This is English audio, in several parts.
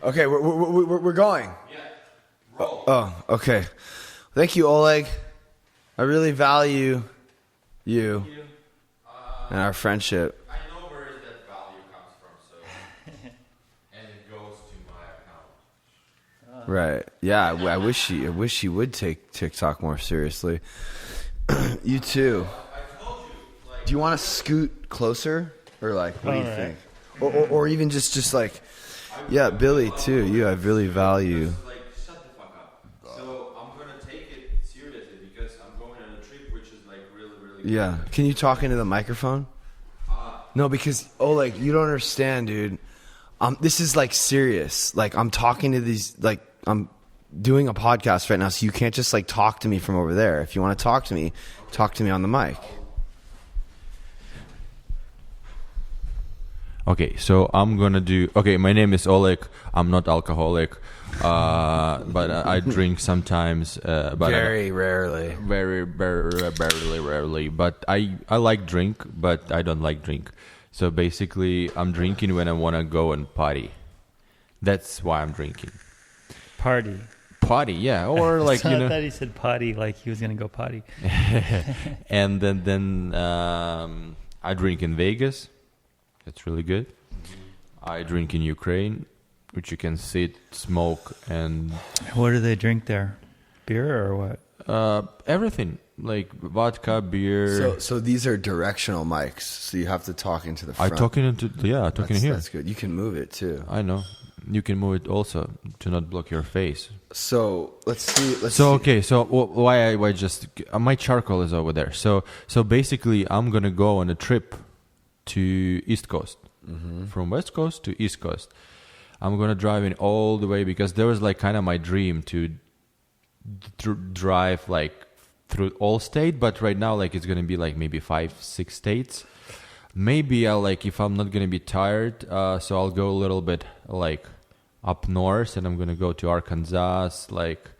Okay, we're going. Yeah. Oh, okay. Thank you, Oleg. I really value you and our friendship. I know where that value comes from, so and it goes to my account. Right. Yeah, I wish he would take TikTok more seriously. You too. I told you, like, Do you want to scoot closer, or like, what do you All right. think? Or even just like, yeah, Billy too. You, I really value. like shut the fuck up. So I'm gonna take it seriously because I'm going on a trip which is like really Yeah. Can you talk into the microphone? No, because Oleg, you don't understand, dude. This is like serious. Like I'm talking to these, like I'm doing a podcast right now, so you can't just like talk to me from over there. If you want to talk to me on the mic. Okay, so I'm gonna do. Okay, my name is Oleg. I'm not alcoholic, but I drink sometimes. But Very rarely. very rarely. But I like drink, but I don't like drink. So basically, I'm drinking when I wanna go and party. That's why I'm drinking. Party. Party, yeah, or like So you I know. thought he said potty, like he was gonna go potty. And then I drink in Vegas. That's really good. I drink in Ukraine, which you can sit, smoke, and What do they drink there? Beer or what? everything like vodka, beer. So these are directional mics, so you have to talk into the I front. talking into talking here. That's good. You can move it too. I know. You can move it also to not block your face. So let's see. So okay, so why I just my charcoal is over there. So basically, I'm gonna go on a trip to East Coast, from West Coast to East Coast. I'm gonna drive in all the way because there was like kind of my dream to drive like through all state, but right now like it's gonna be like maybe 5-6 states. Maybe I'll like if I'm not gonna be tired, so I'll go a little bit like up north, and I'm gonna go to Arkansas, like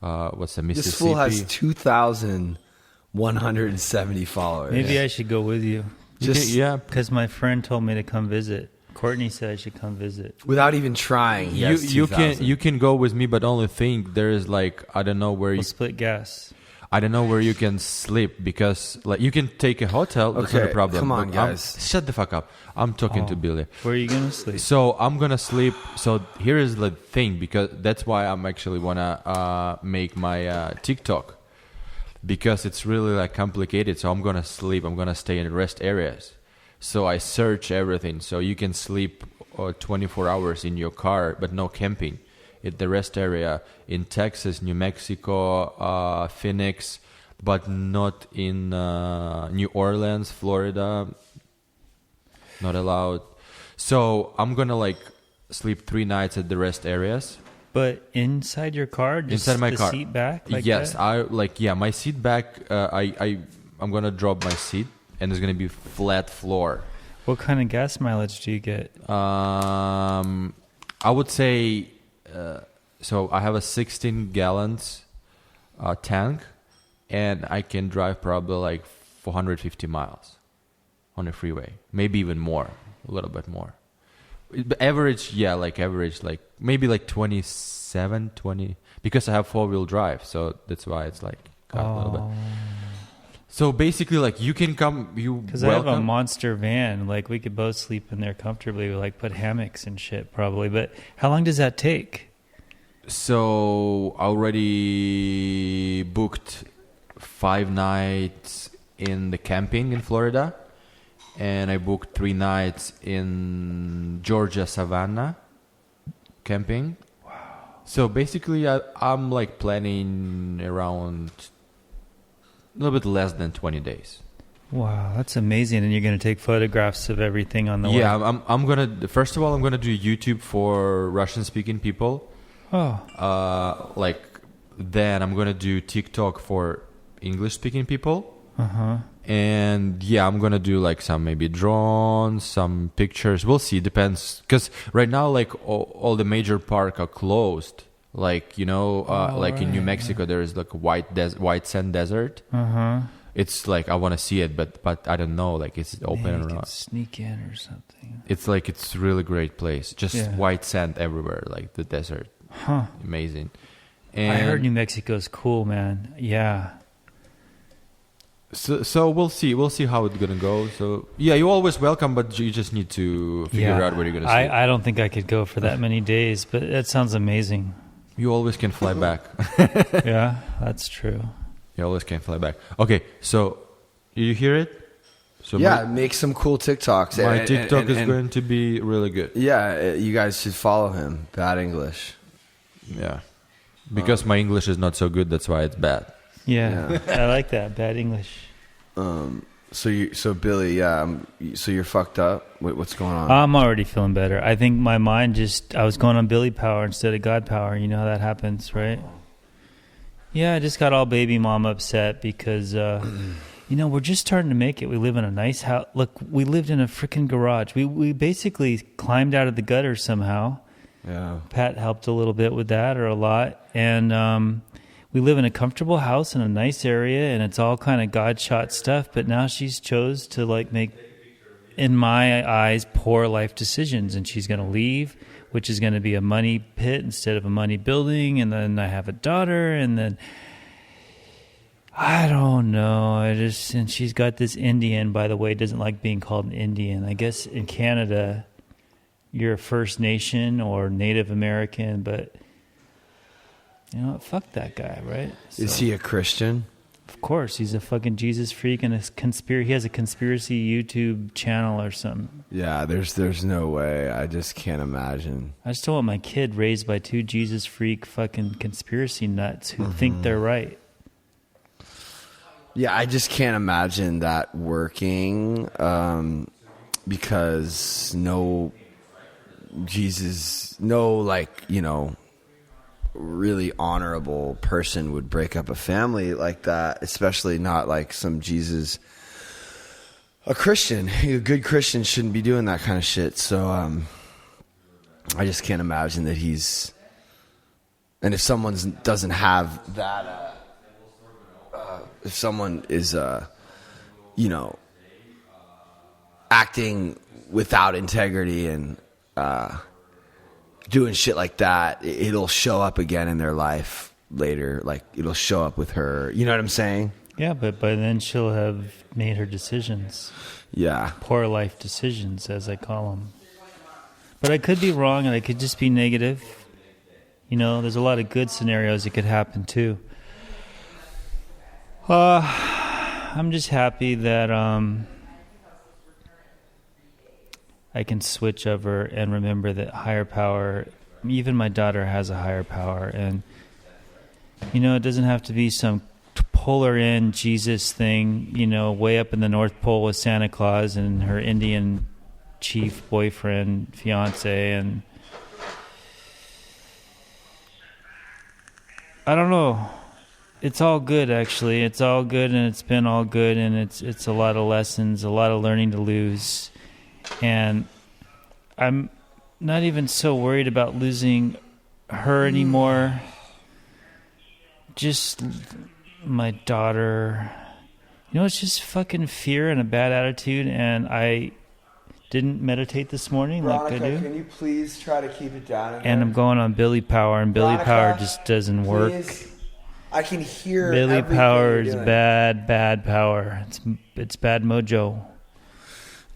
what's the Mississippi? This fool has 2,170 followers. Maybe I should go with you. Just yeah. Because my friend told me to come visit. Courtney said I should come visit. without even trying. He has You 2,000. can go with me, but only thing there is like I don't know where We'll you split gas. I don't know where you can sleep because like you can take a hotel. That's not a Okay, problem. come on, but I'm- guys. shut the fuck up. I'm talking to Billy. Where are you gonna sleep? So I'm gonna sleep. So here is the thing because that's why I'm actually wanna make my TikTok because it's really like complicated. So I'm gonna sleep. I'm gonna stay in rest areas. So I search everything. So you can sleep 24 hours in your car, but no camping. At the rest area in Texas, New Mexico, Phoenix, but not in New Orleans, Florida. Not allowed. So I'm gonna like sleep 3 nights at the rest areas. But inside your car, just Inside my the car. seat back. Like Yes, that? my seat back. I'm gonna drop my seat, and there's gonna be flat floor. What kind of gas mileage do you get? I would say. So I have a 16 gallons tank, and I can drive probably like 450 miles on a freeway, maybe even more, a little bit more. Average, like maybe like 27, 20, because I have 4-wheel drive, so that's why it's like got a little bit. So basically, like you can come, Because I have a monster van. Like we could both sleep in there comfortably. We like put hammocks and shit probably. But how long does that take? So I already booked 5 nights in the camping in Florida, and I booked 3 nights in Georgia Savannah camping. Wow. So basically, I'm like planning around a little bit less than 20 days. Wow, that's amazing. And you're going to take photographs of everything on the way? Yeah, I'm gonna. First of all, I'm gonna do YouTube for Russian-speaking people. Oh. Like then I'm gonna do TikTok for English-speaking people. Uh-huh. And yeah, I'm gonna do like some maybe drones, some pictures. We'll see. Depends, because right now like all the major parks are closed. Like like in New Mexico, there is like a white sand desert. Uh-huh. it's like I want to see it, but I don't know. Like, is it open Maybe or you can not? sneak in or something. It's like it's a really great place. Just Yeah. white sand everywhere, like the desert. Huh. Amazing. And I heard New Mexico's cool, man. Yeah. So we'll see. We'll see how it's gonna go. So yeah, you're always welcome, but you just need to figure out where you're gonna sleep. I don't think I could go for that many days, but that sounds amazing. You always can fly back. Yeah, that's true. You always can fly back. Okay, so you hear it? So Yeah, make some cool TikToks. my And- TikTok is and- going to be really good. Yeah, you guys should follow him. Bad English. Yeah, because my English is not so good. That's why it's bad. Yeah, I like that. Bad English. So Billy, so you're fucked up. What's going on? I'm already feeling better. I think my mind I was going on Billy power instead of God power. You know how that happens, right? Yeah, I just got all baby mom upset because, we're just starting to make it. We live in a nice house. Look, we lived in a freaking garage. We basically climbed out of the gutter somehow. Yeah. Pat helped a little bit with that, or a lot. And we live in a comfortable house in a nice area, and it's all kind of God shot stuff. But now she's chose to like make, in my eyes, poor life decisions, and she's going to leave, which is going to be a money pit instead of a money building. And then I have a daughter, and then I don't know. And she's got this Indian, by the way, doesn't like being called an Indian. I guess in Canada, you're a First Nation or Native American, but you know what? Fuck that guy, right? Is So, he a Christian? Of course, he's a fucking Jesus freak and he has a conspiracy YouTube channel or something. Yeah, there's no way. I just can't imagine. I just don't want my kid raised by two Jesus freak fucking conspiracy nuts who think they're right. Yeah, I just can't imagine that working because no really honorable person would break up a family like that, especially not like some Jesus. A Christian, a good Christian shouldn't be doing that kind of shit. So I just can't imagine that he's. And if someone doesn't have that, if someone is, acting without integrity and doing shit like that, it'll show up again in their life later. Like, it'll show up with her. You know what I'm saying? Yeah, but by then she'll have made her decisions. Yeah. Poor life decisions, as I call them. But I could be wrong, and I could just be negative. You know, there's a lot of good scenarios that could happen, too. I'm just happy that I can switch over and remember that higher power, even my daughter has a higher power. And, it doesn't have to be some polar in Jesus thing, way up in the North Pole with Santa Claus and her Indian chief boyfriend, fiance, and I don't know. It's all good, actually. It's all good, and it's been all good, and it's a lot of lessons, a lot of learning to lose. And I'm not even so worried about losing her anymore. Just my daughter. It's just fucking fear and a bad attitude, and I didn't meditate this morning like I do. Can you please try to keep it down? And I'm going on Billy Power, and Billy Veronica, Power just doesn't work. Please. I can hear Billy everything Power you're is doing. bad power. It's bad mojo.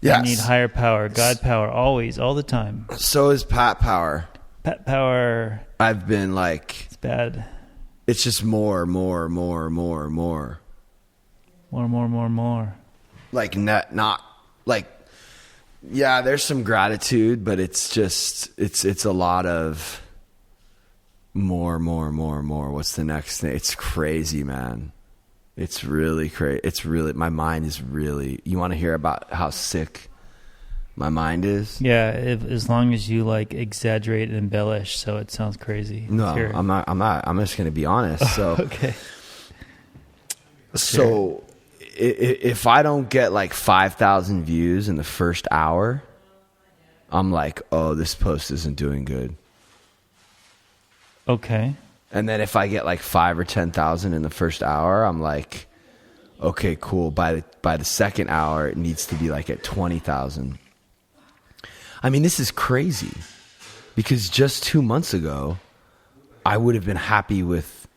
Yes. You need higher power, God power, always, all the time. So is Pat Power. Pet power, I've been like, it's bad. it's just more. More. Like not like, yeah, there's some gratitude, but it's just, it's a lot of more. What's the next thing? It's crazy, man. It's really crazy. It's really, my mind is really, you want to hear about how sick my mind is? Yeah, as long as you like exaggerate and embellish, so it sounds crazy. No, Let's hear it. I'm not. I'm just going to be honest. So, Okay. so if I don't get like 5,000 views in the first hour, I'm like, oh, this post isn't doing good. Okay. And then if I get like 5 or 10,000 in the first hour, I'm like, okay, cool. By the second hour, it needs to be like at 20,000. I mean, this is crazy because just 2 months ago, I would have been happy with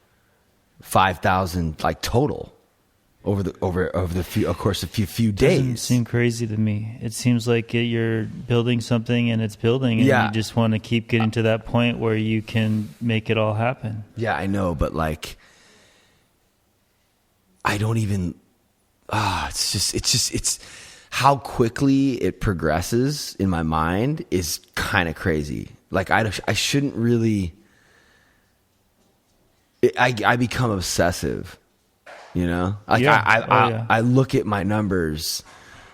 5,000 like total over the course of a few days. Doesn't seem crazy to me. It seems like you're building something and it's building, and Yeah. you just want to keep getting to that point where you can make it all happen. Yeah, I know, but like, I don't even. It's how quickly it progresses in my mind is kind of crazy. Like I shouldn't really. I become obsessive, you know. Like Yeah. I look at my numbers,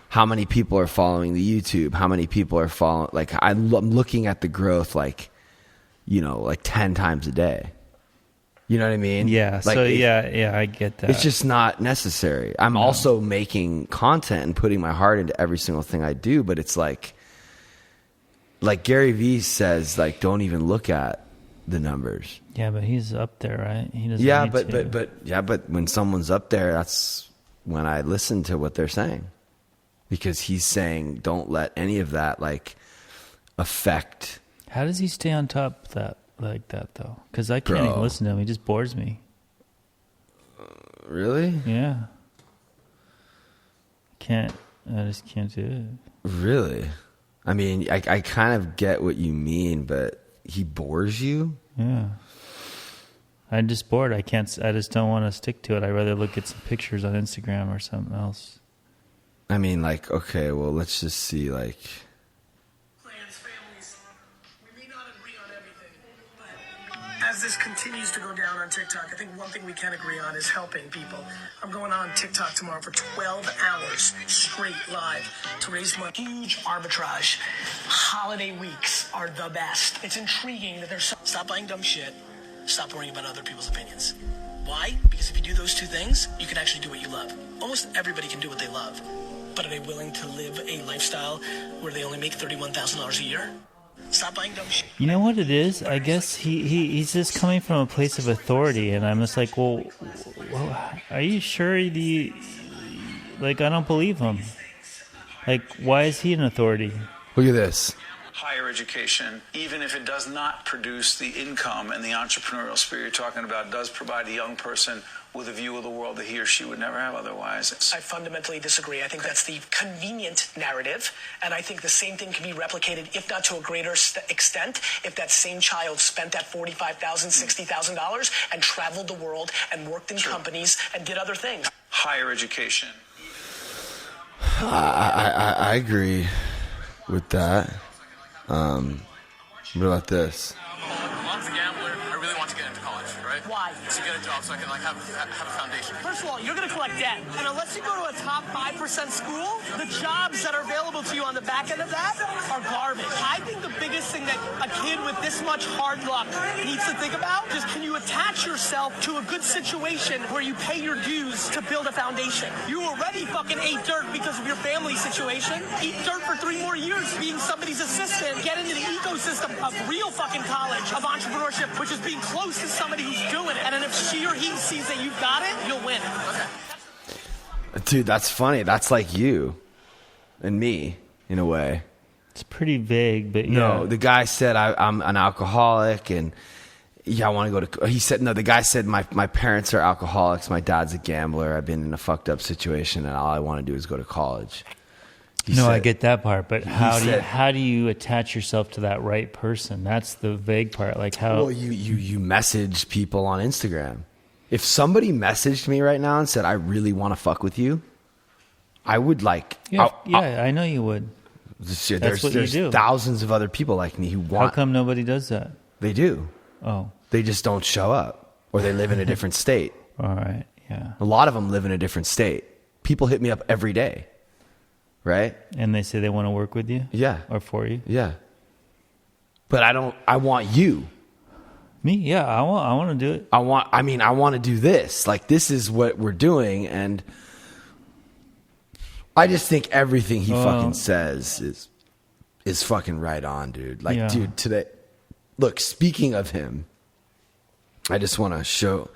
how many people are following the YouTube, how many people are following. Like I'm looking at the growth, like, you know, like 10 times a day. You know what I mean? Yeah. Like So yeah, I get that. it's just not necessary. I'm also making content and putting my heart into every single thing I do, but it's like Gary Vee says, like, don't even look at the numbers. Yeah, but he's up there, right? He doesn't. Yeah, need to. but when someone's up there, that's when I listen to what they're saying, because he's saying don't let any of that like affect. How does he stay on top of that like that though? Because I can't Bro. even listen to him. He just bores me. Really? Yeah. I just can't do it. Really? I mean, I kind of get what you mean, but he bores you? Yeah. I'm just bored. I just don't want to stick to it. I'd rather look at some pictures on Instagram or something else. I mean, like, okay, well, let's just see, like, Plans, families. We may not agree on everything, but as this continues to go down on TikTok, I think one thing we can agree on is helping people. I'm going on TikTok tomorrow for 12 hours straight live to raise money. Huge arbitrage. Holiday weeks are the best. It's intriguing that there's stop buying dumb shit. Stop worrying about other people's opinions. Why? Because if you do those two things, you can actually do what you love. Almost everybody can do what they love. But are they willing to live a lifestyle where they only make $31,000 a year? Stop buying dumb shit. You know what it is? I guess he's just coming from a place of authority, and I'm just like, well, are you sure? Like, I don't believe him. Like, why is he an authority? look at this. Higher education, even if it does not produce the income and the entrepreneurial spirit you're talking about, does provide a young person with a view of the world that he or she would never have otherwise. I fundamentally disagree. I think that's the convenient narrative, and I think the same thing can be replicated, if not to a greater extent, if that same child spent that $45,000, $60,000 and traveled the world and worked in companies and did other things. Higher education. I agree with that. What about this? Mom's a gambler. I really want to get into college, right? Why? To get a job so I can have a foundation. First of all, you're going to collect debt. And unless you go to a top 5% school, the jobs that are available to you on the back end of that are garbage. I think the biggest thing that a kid with this much hard luck needs to think about is, can you attach yourself to a good situation where you pay your dues to build a foundation? You already fucking ate dirt because of your family situation. Eat dirt for 3 more years being somebody's assistant. Get into the ecosystem of real fucking college, of entrepreneurship, which is being close to somebody who's doing it. And then if she or he sees that you've got it, you'll win. Dude, that's funny. That's like you and me, in a way. It's pretty vague, but yeah. No, the guy said I'm an alcoholic, and yeah, I want to go to. He said no. The guy said my parents are alcoholics. My dad's a gambler. I've been in a fucked up situation, and all I want to do is go to college. He No, said- I get that part, but said- how do you attach yourself to that right person? That's the vague part. Like how? Well, you message people on Instagram. If somebody messaged me right now and said I really want to fuck with you, I would like. I know you would. There's what you do. thousands of other people like me who How want. come nobody does that? They do. Oh, They just don't show up, or they live in a different state. all right, yeah. A lot of them live in a different state. People hit me up every day, right? And they say they want to work with you. Yeah. Or for you. Yeah. But I don't. I want you. Me? Yeah, I want to do it. I want to do this. Like, this is what we're doing, and I just think everything he fucking says is fucking right on, dude. Like, Yeah. dude, today. Look, speaking of him, I just want to show.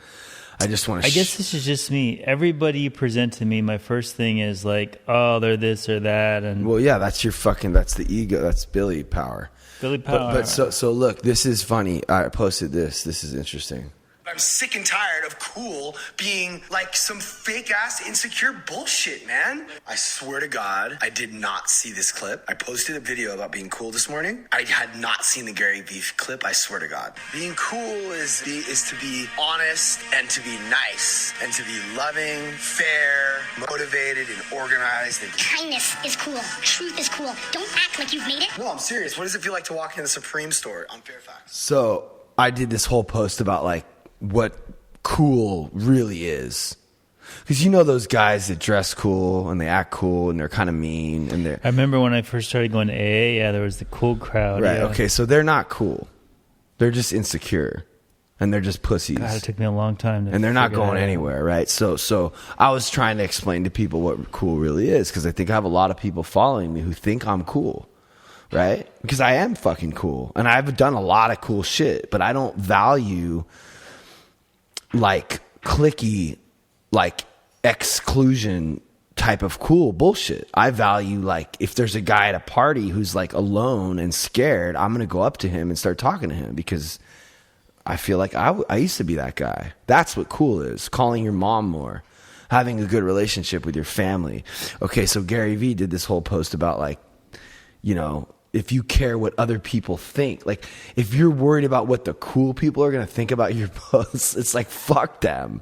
I just want to. I guess this is just me. Everybody you present to me, my first thing is like, oh, they're this or that, and Well, yeah, that's that's the ego. That's Billy power. Billy Power. But so look, this is funny. I posted this. This is interesting. I'm sick and tired of cool being like some fake ass insecure bullshit, man. I swear to God, I did not see this clip. I posted a video about being cool this morning. I had not seen the Gary Vee clip, I swear to God. Being cool is to be honest and to be nice and to be loving, fair, motivated, and organized. And Kindness is cool. Truth is cool. Don't act like you've made it. no, I'm serious. What does it feel like to walk into the Supreme store on Fairfax? So I did this whole post about like what cool really is. Because you know those guys that dress cool and they act cool and they're kind of mean and they're I remember when I first started going to AA, yeah, there was the cool crowd. right. Yeah. Okay, so they're not cool. They're just insecure and they're just pussies. God, it took me a long time to And they're not figure going that out. anywhere, right? So I was trying to explain to people what cool really is because I think I have a lot of people following me who think I'm cool, right? Because I am fucking cool and I've done a lot of cool shit, but I don't value like cliquey, like exclusion type of cool bullshit. I value like if there's a guy at a party who's like alone and scared, I'm gonna go up to him and start talking to him because I feel like I used to be that guy. That's what cool is. Calling your mom more, having a good relationship with your family. Okay, so Gary Vee did this whole post about like, you know, if you care what other people think, like if you're worried about what the cool people are going to think about your posts, it's like, fuck them.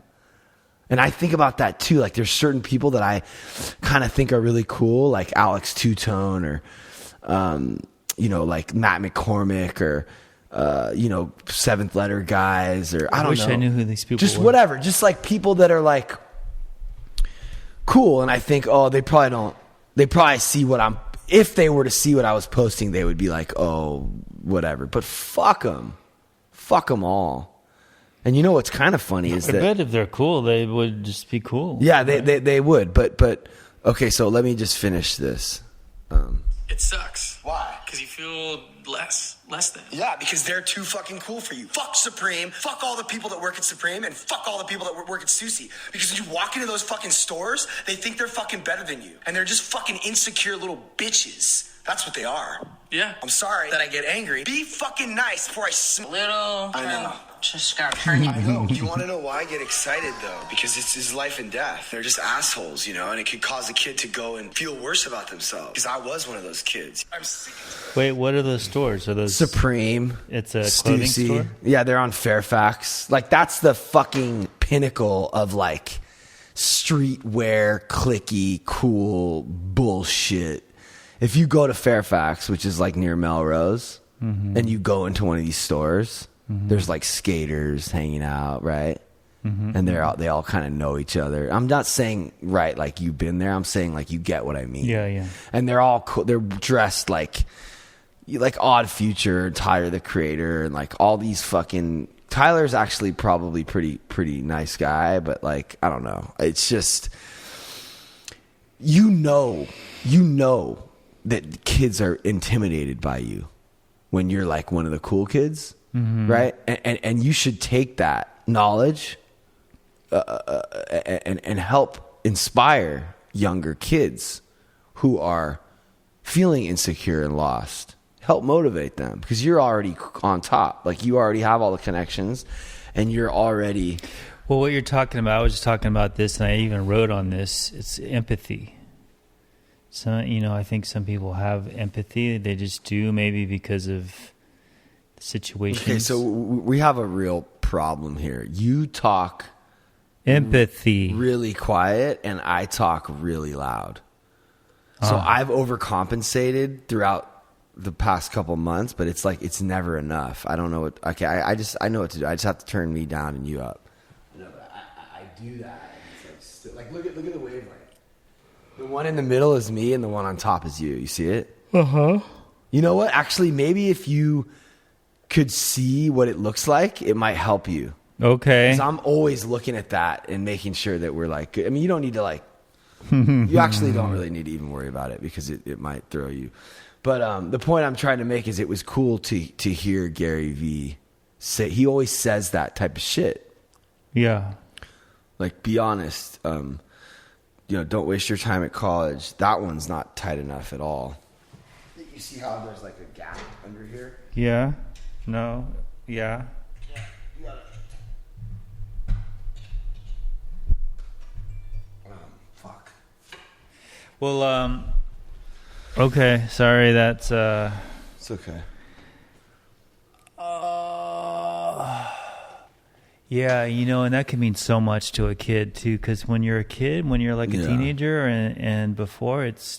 And I think about that too. Like there's certain people that I kind of think are really cool, like Alex Two-Tone or, you know, like Matt McCormick or, you know, Seventh Letter guys or I don't wish know. I knew who these people just were. whatever. Just like people that are like cool. And I think, oh, they probably see what if they were to see what I was posting, they would be like, oh, whatever. But fuck them. Fuck them all. And you know what's kind of funny is I that... bet if they're cool, they would just be cool. Yeah, they would. But okay, so let me just finish this. It sucks. Why? Because you feel less than. Yeah, because they're too fucking cool for you. Fuck Supreme. Fuck all the people that work at Supreme, and fuck all the people that work at Susie. Because when you walk into those fucking stores, they think they're fucking better than you, and they're just fucking insecure little bitches. That's what they are. Yeah. I'm sorry that I get angry. Be fucking nice before I Little. I know. Just gotta turn you. I know. Do you want to know why I get excited, though? Because it's his life and death. They're just assholes, you know, and it could cause a kid to go and feel worse about themselves. Because I was one of those kids. I'm sick. Wait, what are those stores? Are those Supreme. It's a clothing Stussy. store? Yeah, they're on Fairfax. Like that's the fucking pinnacle of like streetwear, cliquey, cool bullshit. If you go to Fairfax, which is like near Melrose, and you go into one of these stores, there's like skaters hanging out, right? And they all kind of know each other. I'm not saying right like you've been there. I'm saying like you get what I mean. Yeah. And they're all cool. They're dressed like Odd Future, Tyler the Creator, and like all these fucking. Tyler's actually probably pretty nice guy, but like I don't know. It's just you know that kids are intimidated by you when you're like one of the cool kids, right? And you should take that knowledge and help inspire younger kids who are feeling insecure and lost. Help motivate them because you're already on top. Like you already have all the connections and you're already... Well, what you're talking about, I was just talking about this, and I even wrote on this. It's empathy. So, you know, I think some people have empathy. They just do, maybe because of the situations. Okay, so we have a real problem here. You talk empathy. really quiet and I talk really loud. So I've overcompensated throughout the past couple months, but it's like it's never enough. I don't know what. Okay, I know what to do. I just have to turn me down and you up. No, but I do that. It's like look at the wavelength. The one in the middle is me, and the one on top is you. You see it? You know what? Actually, maybe if you could see what it looks like, it might help you. Okay. Because I'm always looking at that and making sure that we're like. I mean, you don't need to like. You actually don't really need to even worry about it because it might throw you. But the point I'm trying to make is it was cool to hear Gary Vee say. He always says that type of shit. Yeah. Like, be honest. Don't waste your time at college. That one's not tight enough at all. You see how there's like a gap under here? Yeah. No. Yeah. You got it. Fuck. Well, okay. Sorry, that's It's okay. Yeah, and that can mean so much to a kid too. Because when you're a kid, when you're like a teenager, and before, it's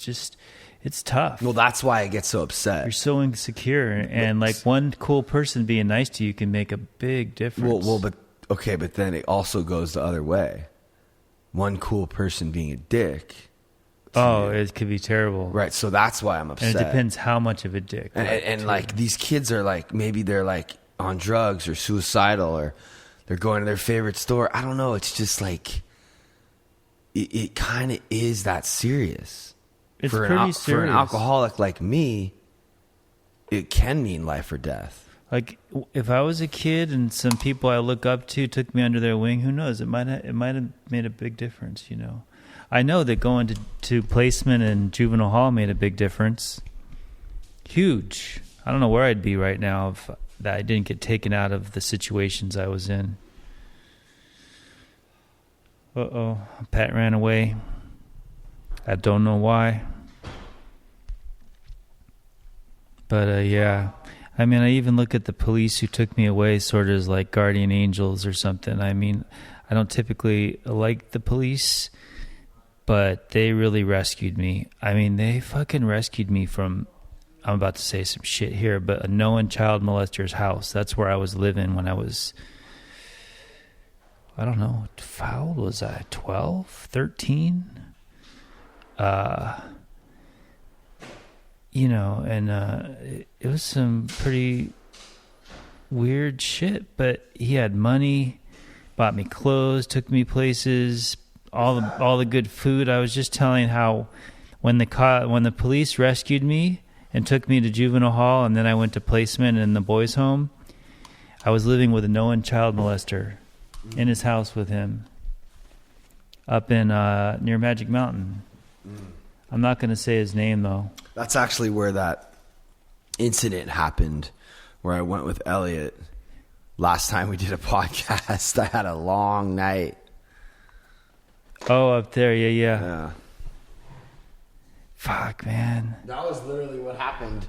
tough. Well, that's why I get so upset. You're so insecure, and like one cool person being nice to you can make a big difference. But then it also goes the other way. One cool person being a dick. It could be terrible. Right, so that's why I'm upset. And it depends how much of a dick. And like these kids are like, maybe they're like on drugs or suicidal or they're going to their favorite store. I don't know. It's just like, it kind of is that serious. It's pretty serious. For an alcoholic like me, it can mean life or death. Like, if I was a kid and some people I look up to took me under their wing, who knows? It might have made a big difference, I know that going to placement and juvenile hall made a big difference. Huge. I don't know where I'd be right now if that I didn't get taken out of the situations I was in. Pat ran away. I don't know why. But yeah. I mean, I even look at the police who took me away sort of as like guardian angels or something. I mean, I don't typically like the police, but they really rescued me. I mean, they fucking rescued me from, I'm about to say some shit here, but a known child molester's house. That's where I was living when I was, I don't know, how old was I? 12? 13? It was some pretty weird shit, but he had money, bought me clothes, took me places, all the good food. I was just telling how when the police rescued me and took me to juvenile hall, and then I went to placement in the boys' home, I was living with a known child molester in his house with him up in near Magic Mountain. I'm not going to say his name, though. That's actually where that incident happened, where I went with Elliot. Last time we did a podcast, I had a long night. Oh, up there, yeah. Fuck, man. That was literally what happened.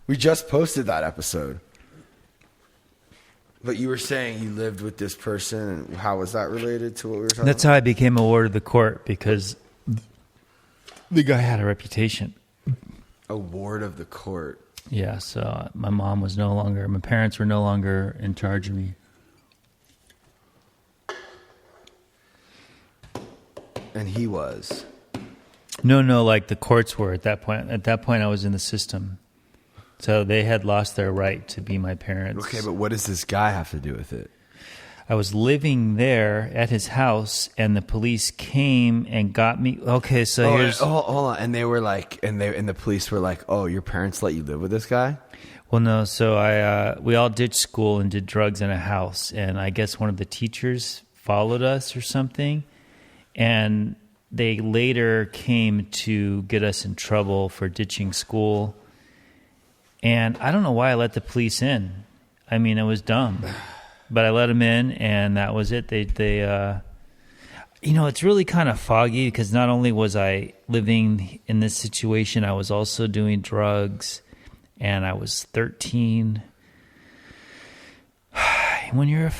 We just posted that episode. But you were saying you lived with this person, and how was that related to what we were talking about? That's how I became a ward of the court, because the guy had a reputation. A ward of the court. Yeah, so my parents were no longer in charge of me. And he was? No, like the courts were at that point. At that point, I was in the system. So they had lost their right to be my parents. Okay, but what does this guy have to do with it? I was living there at his house, and the police came and got me. Okay, so here's... Hold on. And they were like... And the police were like, oh, your parents let you live with this guy? Well, no. So we all ditched school and did drugs in a house. And I guess one of the teachers followed us or something. And they later came to get us in trouble for ditching school. And I don't know why I let the police in. I mean, it was dumb. But I let them in, and that was it. They it's really kind of foggy, because not only was I living in this situation, I was also doing drugs, and I was 13. When you're a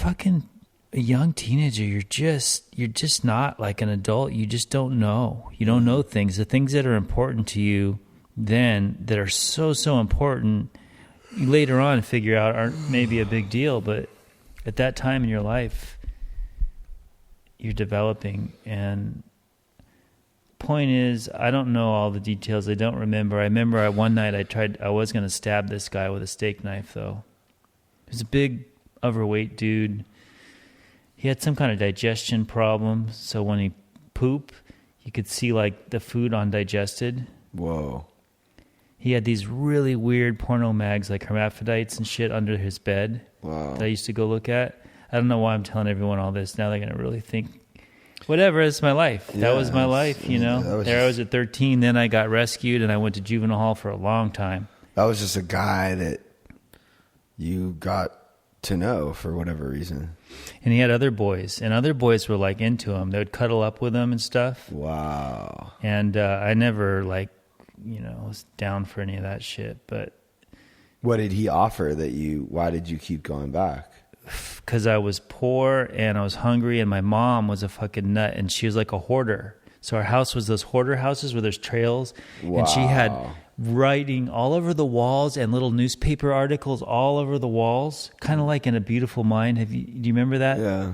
young teenager, you're just not like an adult. You just don't know. You don't know things. The things that are important to you then, that are so important, you later on figure out aren't maybe a big deal, but at that time in your life, you're developing. And point is, I don't know all the details. I don't remember. I remember one night I was going to stab this guy with a steak knife, though. He was a big, overweight dude. He had some kind of digestion problem, so when he pooped, you could see like the food undigested. Whoa. He had these really weird porno mags, like hermaphrodites and shit, under his bed. Wow. That I used to go look at. I don't know why I'm telling everyone all this. Now they're going to really think. whatever, it's my life. That was my Yeah, life, you know. that was There I just- was at 13, then I got rescued and I went to juvenile hall for a long time. That was just a guy that you got to know for whatever reason. And he had other boys, and other boys were like into him. They would cuddle up with him and stuff. Wow. And I never like, you know, was down for any of that shit. But What did he offer that you? Why did you keep going back? because I was poor and I was hungry, and my mom was a fucking nut, and she was like a hoarder. So our house was those hoarder houses where there's trails, and she had Wow. writing all over the walls and little newspaper articles all over the walls, kind of like in A Beautiful Mind. Do you remember that? Yeah.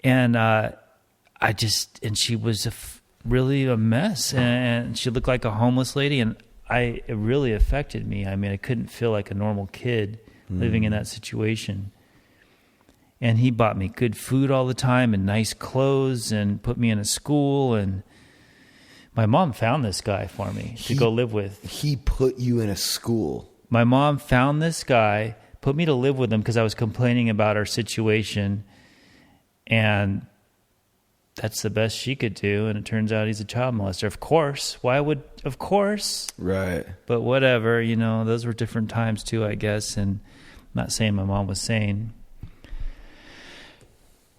And and she was really a mess, and she looked like a homeless lady, and it really affected me. I mean, I couldn't feel like a normal kid living in that situation. And he bought me good food all the time and nice clothes and put me in a school. And my mom found this guy for me to go live with. He put you in a school. My mom found this guy, put me to live with him because I was complaining about our situation. And that's the best she could do. And it turns out he's a child molester. Of course. Of course. Right. But whatever, you know, those were different times too, I guess. And I'm not saying my mom was sane.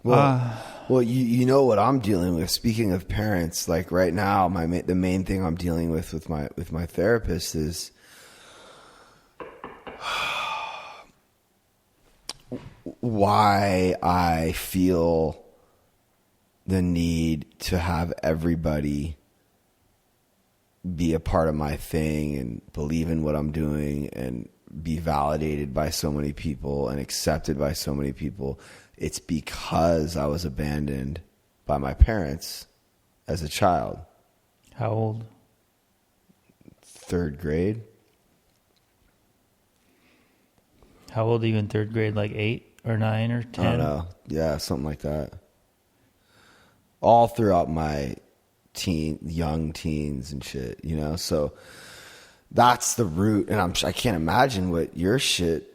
Well, you know what I'm dealing with. Speaking of parents, like right now, the main thing I'm dealing with my therapist is why I feel the need to have everybody be a part of my thing and believe in what I'm doing and be validated by so many people and accepted by so many people. It's because I was abandoned by my parents as a child. How old? 3rd grade. How old are you in 3rd grade? Like 8 or 9 or 10? I don't know. Yeah, something like that. All throughout my young teens and shit, you know? So that's the root. And I can't imagine what your shit,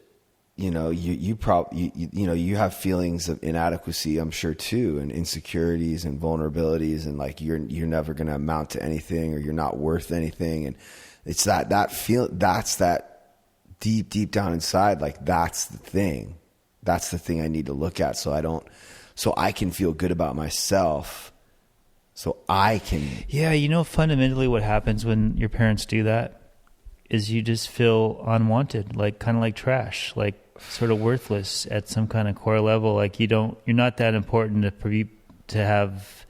you know, you have feelings of inadequacy, I'm sure too, and insecurities and vulnerabilities, and like you're never going to amount to anything, or you're not worth anything. And it's that deep down inside, like that's the thing I need to look at. So I can feel good about myself. So I can. Yeah. You know, fundamentally what happens when your parents do that is you just feel unwanted, like kind of like trash, like sort of worthless at some kind of core level. Like you're not that important to have,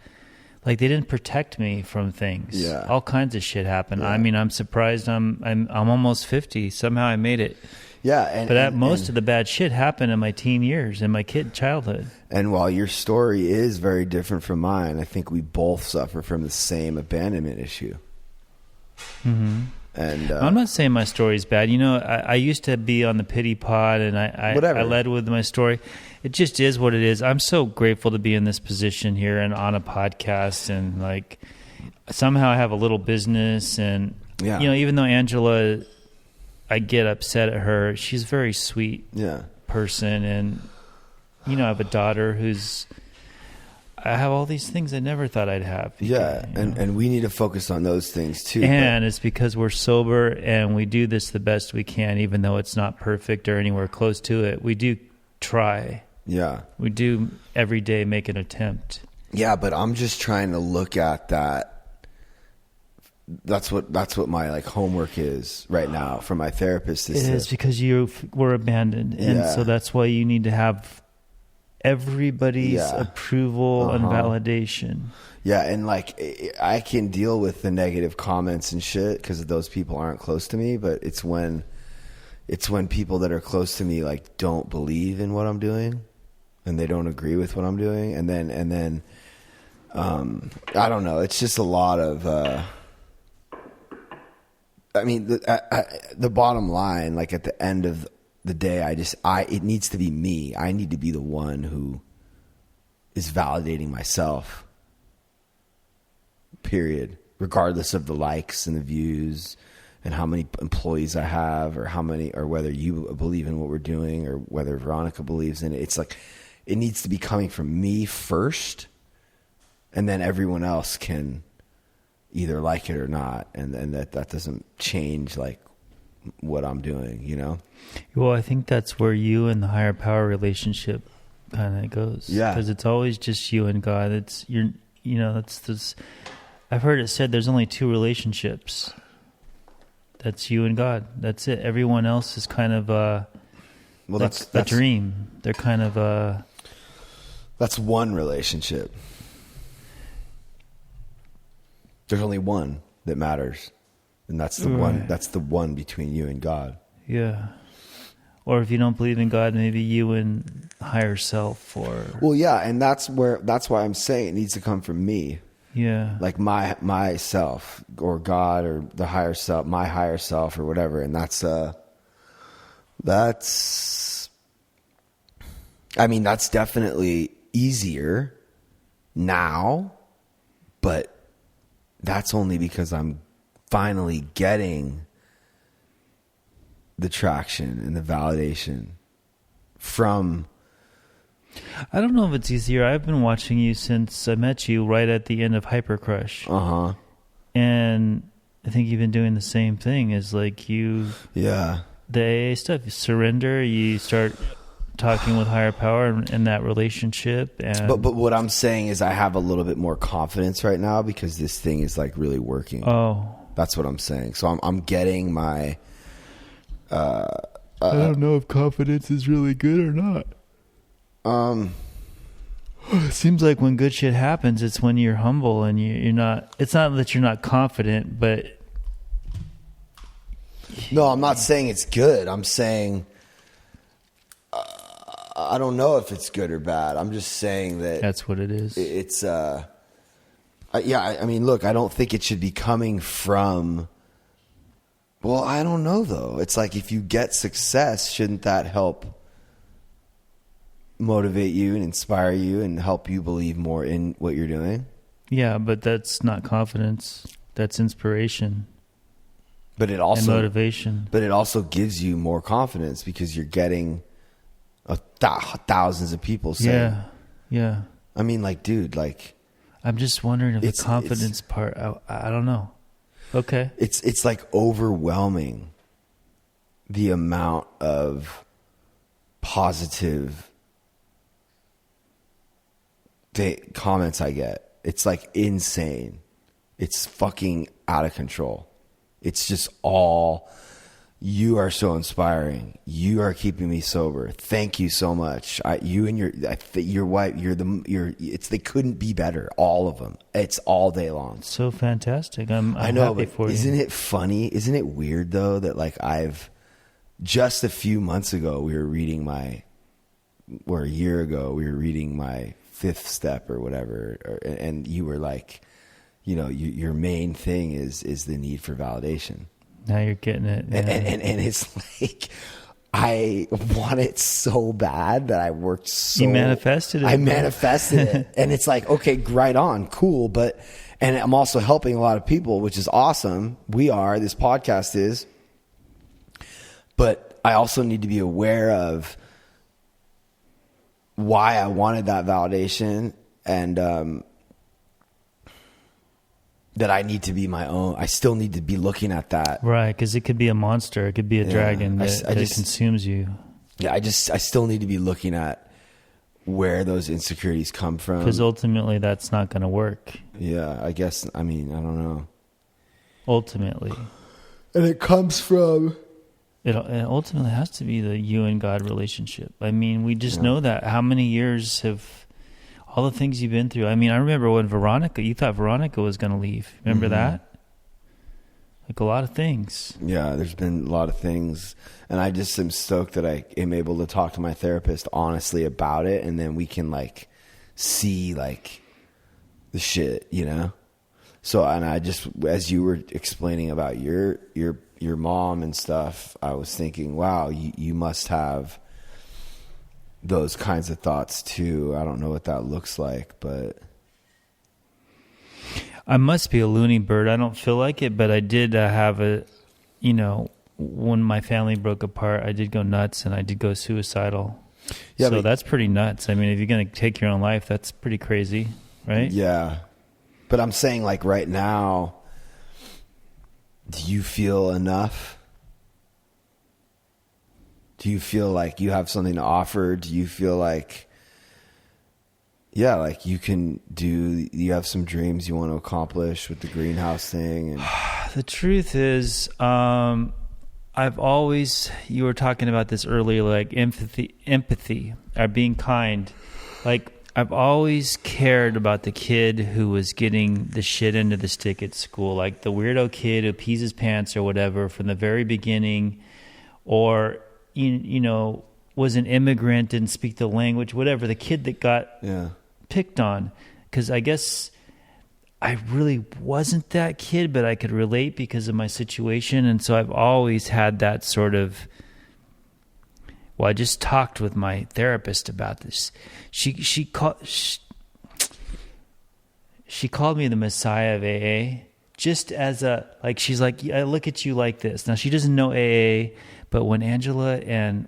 like they didn't protect me from things. Yeah. All kinds of shit happened. Yeah. I mean, I'm surprised I'm almost 50. Somehow I made it. Yeah. But most of the bad shit happened in my teen years, in my childhood. And while your story is very different from mine, I think we both suffer from the same abandonment issue. Mm-hmm. And I'm not saying my story is bad. You know, I used to be on the pity pod, and I led with my story. It just is what it is. I'm so grateful to be in this position here and on a podcast, and like somehow I have a little business. And you know, even though Angela, I get upset at her, she's a very sweet person, and you know, I have a daughter I have all these things I never thought I'd have. And we need to focus on those things too. And it's because we're sober and we do this the best we can, even though it's not perfect or anywhere close to it. We do try. Yeah. We do every day make an attempt. Yeah, but I'm just trying to look at that. That's what my like homework is right now for my therapist. It is because you were abandoned. And so that's why you need to have everybody's approval and validation. Yeah, and like I can deal with the negative comments and shit because those people aren't close to me, but it's when people that are close to me like don't believe in what I'm doing and they don't agree with what I'm doing, and then I don't know, it's just a lot of I mean the bottom line, like at the end of the day, it needs to be me. I need to be the one who is validating myself. Period. Regardless of the likes and the views and how many employees I have, or whether you believe in what we're doing, or whether Veronica believes in it. It's like it needs to be coming from me first, and then everyone else can either like it or not, and that doesn't change like what I'm doing, you know? Well, I think that's where you and the higher power relationship kind of goes. Yeah. Because it's always just you and God. That's this. I've heard it said there's only two relationships. That's you and God. That's it. Everyone else is kind of that's a dream. They're kind of that's one relationship. There's only one that matters, and that's the one. That's the one between you and God. Yeah. Or if you don't believe in God, maybe you and higher self, or well, yeah, and that's why I'm saying it needs to come from me. Yeah. Like myself or God or the higher self, my higher self or whatever. And that's definitely easier now, but that's only because I'm finally getting the traction and the validation from. I don't know if it's easier. I've been watching you since I met you right at the end of Hyper Crush. Uh-huh. And I think you've been doing the same thing as like the AA stuff. You surrender, you start talking with higher power in that relationship. And But what I'm saying is I have a little bit more confidence right now because this thing is like really working. Oh. That's what I'm saying. So I'm getting my... I don't know if confidence is really good or not. It seems like when good shit happens, it's when you're humble and you're not. It's not that you're not confident, but no, I'm not saying it's good. I'm saying I don't know if it's good or bad. I'm just saying that that's what it is. It's I mean, look, I don't think it should be coming from. Well, I don't know though. It's like if you get success, shouldn't that help motivate you and inspire you and help you believe more in what you're doing? Yeah, but that's not confidence. That's inspiration. But it also and motivation. But it also gives you more confidence because you're getting thousands of people saying. Yeah. I mean, like, dude, like. I'm just wondering if the confidence part. I don't know. Okay. It's like overwhelming the amount of positive comments I get. It's like insane. It's fucking out of control. It's just all, you are so inspiring. You are keeping me sober. Thank you so much. You and your wife, they couldn't be better. All of them. It's all day long. So fantastic. I'm I know, happy but for you. Isn't it funny? Isn't it weird though that like just a few months ago a year ago we were reading my 5th step or whatever, and you were like, you know, your main thing is the need for validation. Now you're getting it. And it's like, I want it so bad that I worked so... You manifested it. I manifested it. And it's like, okay, right on, cool. And I'm also helping a lot of people, which is awesome. This podcast is. But I also need to be aware of why I wanted that validation, and that I need to be my own. I still need to be looking at that. Right, because it could be a monster. It could be a dragon that consumes you. Yeah, I still need to be looking at where those insecurities come from. Because ultimately that's not going to work. Yeah, I guess, I mean, I don't know. Ultimately. And it comes from... It ultimately has to be the you and God relationship. I mean, we just know that. How many years have all the things you've been through? I mean, I remember when you thought Veronica was going to leave. Remember that? Like a lot of things. Yeah, there's been a lot of things. And I just am stoked that I am able to talk to my therapist honestly about it. And then we can like see like the shit, you know? So, and I just, as you were explaining about your mom and stuff, I was thinking, wow, you must have those kinds of thoughts too. I don't know what that looks like, but I must be a loony bird. I don't feel like it, but I did have when my family broke apart, I did go nuts and I did go suicidal. Yeah, so that's pretty nuts. I mean, if you're going to take your own life, that's pretty crazy, right? Yeah. But I'm saying, like, right now, do you feel enough? Do you feel like you have something to offer? Do you feel like, yeah, like you have some dreams you want to accomplish with the greenhouse thing? And The truth is, I've always, you were talking about this earlier, like empathy or being kind. Like, I've always cared about the kid who was getting the shit into the stick at school, like the weirdo kid who pees his pants or whatever from the very beginning, or, you know, was an immigrant, didn't speak the language, whatever, the kid that got picked on. Because I guess I really wasn't that kid, but I could relate because of my situation. And so I've always had that sort of, well, I just talked with my therapist about this. She called me the Messiah of AA, just as a, like, she's like, I look at you like this. Now, she doesn't know AA, but when Angela and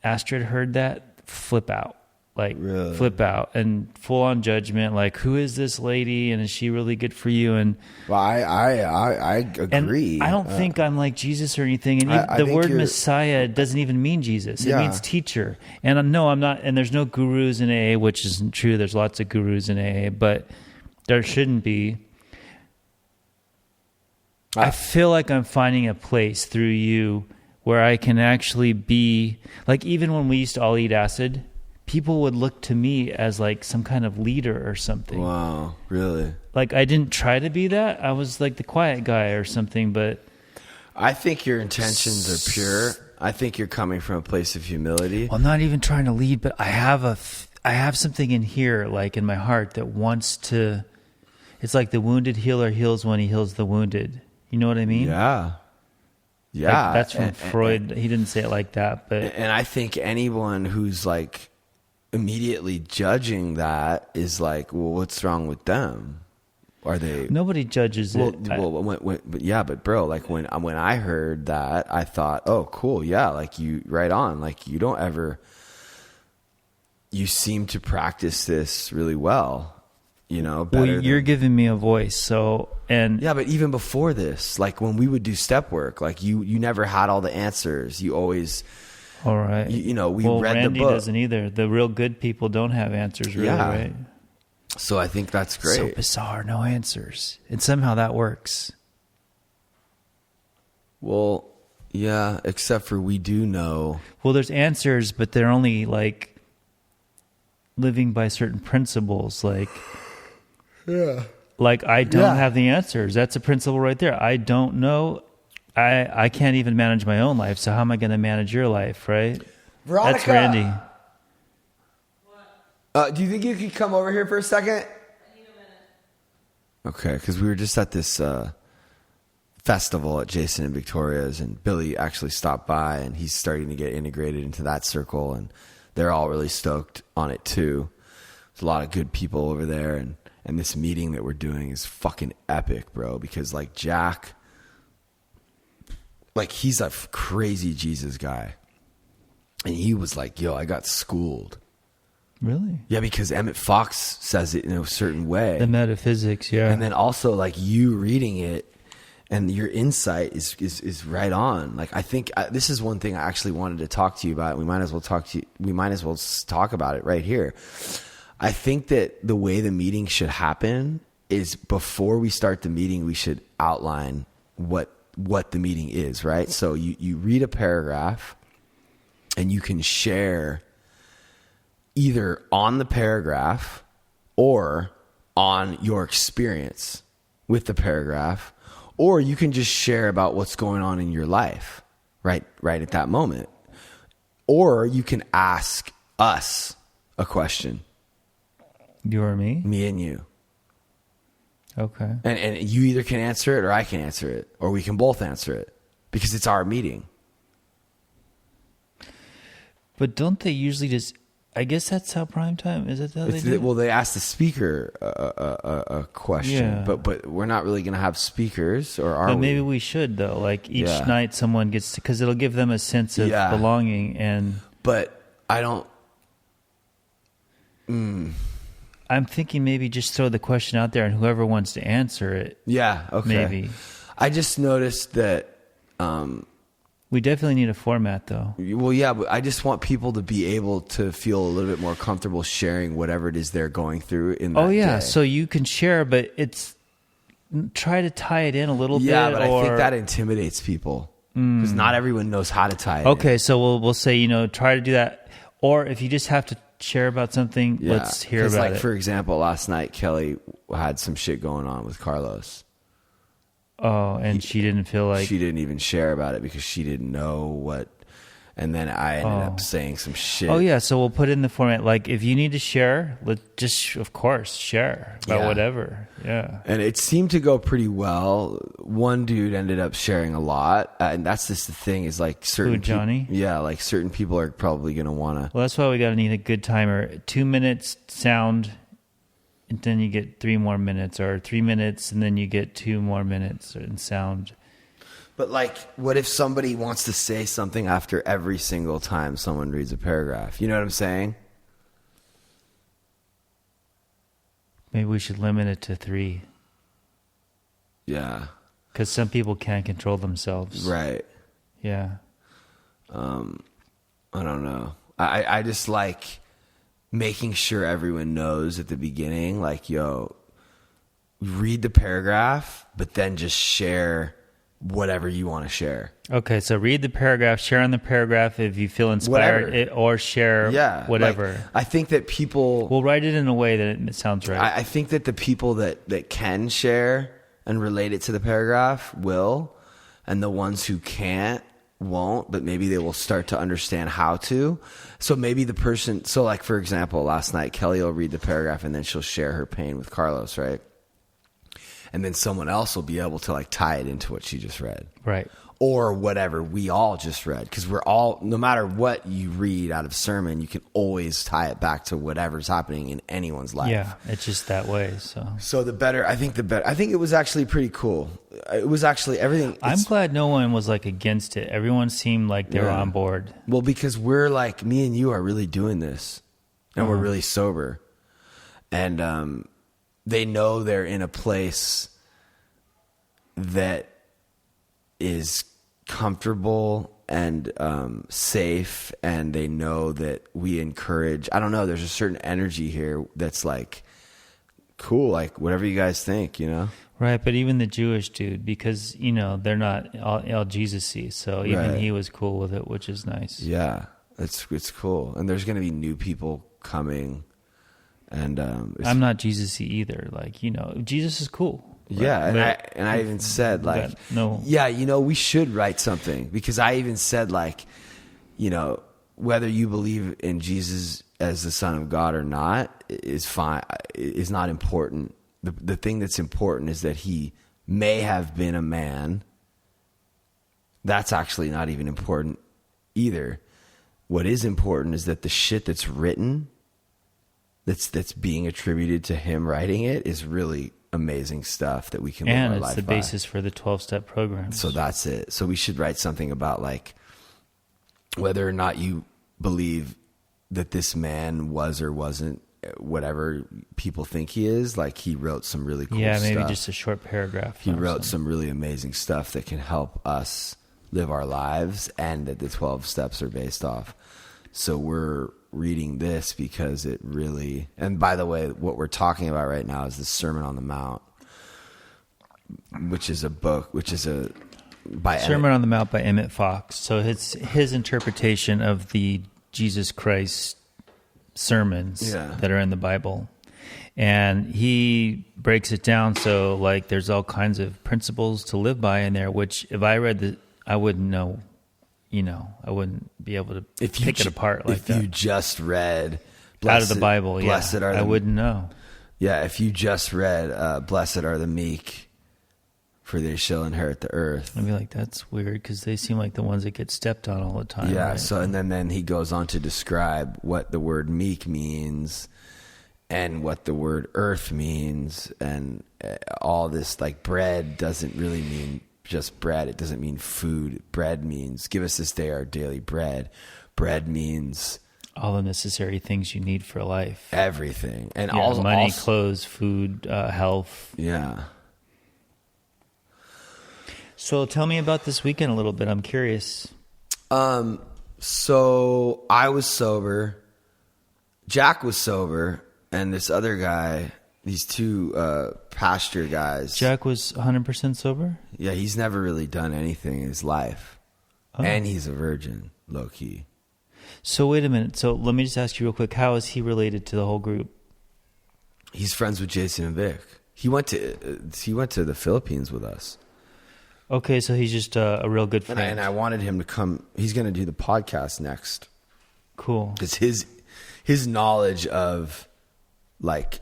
Astrid heard that, flip out. Like, really? Flip out and full on judgment. Like, who is this lady, and is she really good for you? And well, I agree. And I don't think I'm like Jesus or anything. And I the think word you're- Messiah doesn't even mean Jesus. It Yeah. means teacher. And no, I'm not. And there's no gurus in AA, which isn't true. There's lots of gurus in AA, but there shouldn't be. I feel like I'm finding a place through you where I can actually be, like, even when we used to all eat acid, people would look to me as like some kind of leader or something. Wow, really? Like, I didn't try to be that. I was like the quiet guy or something, but I think your intentions are pure. I think you're coming from a place of humility. I'm not even trying to lead, but I have something in here, like in my heart, that wants to. It's like the wounded healer heals when he heals the wounded. You know what I mean? Yeah. Like, that's from Freud. He didn't say it like that, but And I think anyone who's like immediately judging that is like, well, what's wrong with them? Are they? nobody judges Well, it. but yeah, but bro, like when I heard that, I thought, oh, cool, yeah, like you, right on, like you don't ever. You seem to practice this really well, you know. Well, Better you're than- giving me a voice, so and Yeah, but even before this, like when we would do step work, like you never had all the answers. You always, all right. you know, we well, read Randy the book. doesn't either. The real good people don't have answers, really, Yeah. right? So I think that's great. So bizarre, no answers, and somehow that works. Well, yeah, except for we do know. Well, there's answers, but they're only like living by certain principles. Like, like I don't have the answers. That's a principle right there. I don't know. I can't even manage my own life. So how am I going to manage your life, right? Veronica! That's Randy. Do you think you could come over here for a second? I need a minute. Okay, because we were just at this festival at Jason and Victoria's, and Billy actually stopped by, and he's starting to get integrated into that circle, and they're all really stoked on it too. There's a lot of good people over there, and this meeting that we're doing is fucking epic, bro, because like Jack, like he's a crazy Jesus guy, and he was like, yo, I got schooled. Really? Yeah, because Emmett Fox says it in a certain way. The metaphysics, yeah. And then also like you reading it and your insight is right on. Like I think this is one thing I actually wanted to talk to you about. We might as well talk about it right here. I think that the way the meeting should happen is before we start the meeting, we should outline what the meeting is, right? So you read a paragraph and you can share either on the paragraph or on your experience with the paragraph, or you can just share about what's going on in your life right at that moment. Or you can ask us a question. You or me? Me and you. Okay. And you either can answer it or I can answer it, or we can both answer it because it's our meeting. But don't they usually just... I guess that's how prime time is. It how they do? Well, they asked the speaker a question, Yeah. but we're not really going to have speakers, or are But we? maybe we should though. Like each Yeah. night, someone gets to, because it'll give them a sense of Yeah. belonging. And But I don't. I'm thinking maybe just throw the question out there and whoever wants to answer it. Yeah, okay. Maybe. I just noticed that. We definitely need a format, though. Well, yeah, but I just want people to be able to feel a little bit more comfortable sharing whatever it is they're going through in that day. So you can share, but try to tie it in a little bit. Yeah, but I think that intimidates people because not everyone knows how to tie it in. Okay, so we'll say, try to do that. Or if you just have to share about something, Yeah, let's hear about like, it. for example, last night, Kelly had some shit going on with Carlos. Oh, and she didn't feel like... She didn't even share about it because she didn't know what... And then I ended up saying some shit. Oh, yeah, so we'll put in the format. Like, if you need to share, just, of course, share about whatever. Yeah. And it seemed to go pretty well. One dude ended up sharing a lot. And that's just the thing is like certain... Who, Johnny? Like certain people are probably going to want to... Well, that's why we got to need a good timer. 2 minutes sound... And then you get 3 more minutes, or 3 minutes, and then you get 2 more minutes in sound. But like, what if somebody wants to say something after every single time someone reads a paragraph? You know what I'm saying? Maybe we should limit it to 3. Yeah. Because some people can't control themselves. Right. Yeah. I don't know. I just like... making sure everyone knows at the beginning, like, yo, read the paragraph, but then just share whatever you want to share. Okay, so read the paragraph, share on the paragraph if you feel inspired, or share whatever. Like, I think that people... We'll write it in a way that it sounds right. I think that the people that can share and relate it to the paragraph will, and the ones who can't, won't, but maybe they will start to understand how to. So maybe the person, so like for example, last night Kelly will read the paragraph and then she'll share her pain with Carlos, right? And then someone else will be able to like tie it into what she just read. Right. Or whatever we all just read. Because we're all, no matter what you read out of sermon, you can always tie it back to whatever's happening in anyone's life. Yeah, it's just that way. So I think it was actually pretty cool. It was actually everything. I'm glad no one was like against it. Everyone seemed like they were on board. Well, because we're like, me and you are really doing this. And we're really sober. And they know they're in a place that is comfortable and safe, and they know that we encourage, I don't know, there's a certain energy here that's like cool, like whatever you guys think, Right, but even the Jewish dude, because they're not all Jesus-y, so even he was cool with it, which is nice. Yeah, it's cool. And there's going to be new people coming, and I'm not Jesus-y either. Like, Jesus is cool. Yeah, and I even said like, we should write something, because I even said like, whether you believe in Jesus as the Son of God or not is fine, is not important. The thing that's important is that he may have been a man. That's actually not even important either. What is important is that the shit that's written, that's being attributed to him writing it, is really amazing stuff that we can live our life by. And it's the basis for the 12-step program. So that's it. So we should write something about like whether or not you believe that this man was or wasn't whatever people think he is. Like, he wrote some really cool stuff. Yeah, maybe just a short paragraph. He wrote some really amazing stuff that can help us live our lives, and that the 12 steps are based off. So we're reading this because it really, and by the way, what we're talking about right now is the Sermon on the Mount, which is a book, Sermon on the Mount by Emmett Fox. So it's his interpretation of the Jesus Christ sermons that are in the Bible. And he breaks it down so like there's all kinds of principles to live by in there, which if I read I wouldn't know. I wouldn't be able to pick it apart like that. If you just read out of the Bible, I wouldn't know. Yeah, if you just read "Blessed are the meek, for they shall inherit the earth," I'd be like, that's weird, because they seem like the ones that get stepped on all the time. Yeah. Right? So and then he goes on to describe what the word meek means, and what the word earth means, and all this. Like, bread doesn't really mean just bread. It doesn't mean food. Bread means give us this day our daily bread. Bread means all the necessary things you need for life. Everything. And Yeah, also money, clothes, food, health. Yeah. So tell me about this weekend a little bit. I'm curious. So I was sober. Jack was sober, and this other guy, these two pasture guys. Jack was 100% sober? Yeah, he's never really done anything in his life. Oh. And he's a virgin, low key. So wait a minute. So let me just ask you real quick. How is he related to the whole group? He's friends with Jason and Vic. He went to the Philippines with us. Okay, so he's just a real good friend. And I wanted him to come. He's going to do the podcast next. Cool. Because his knowledge of like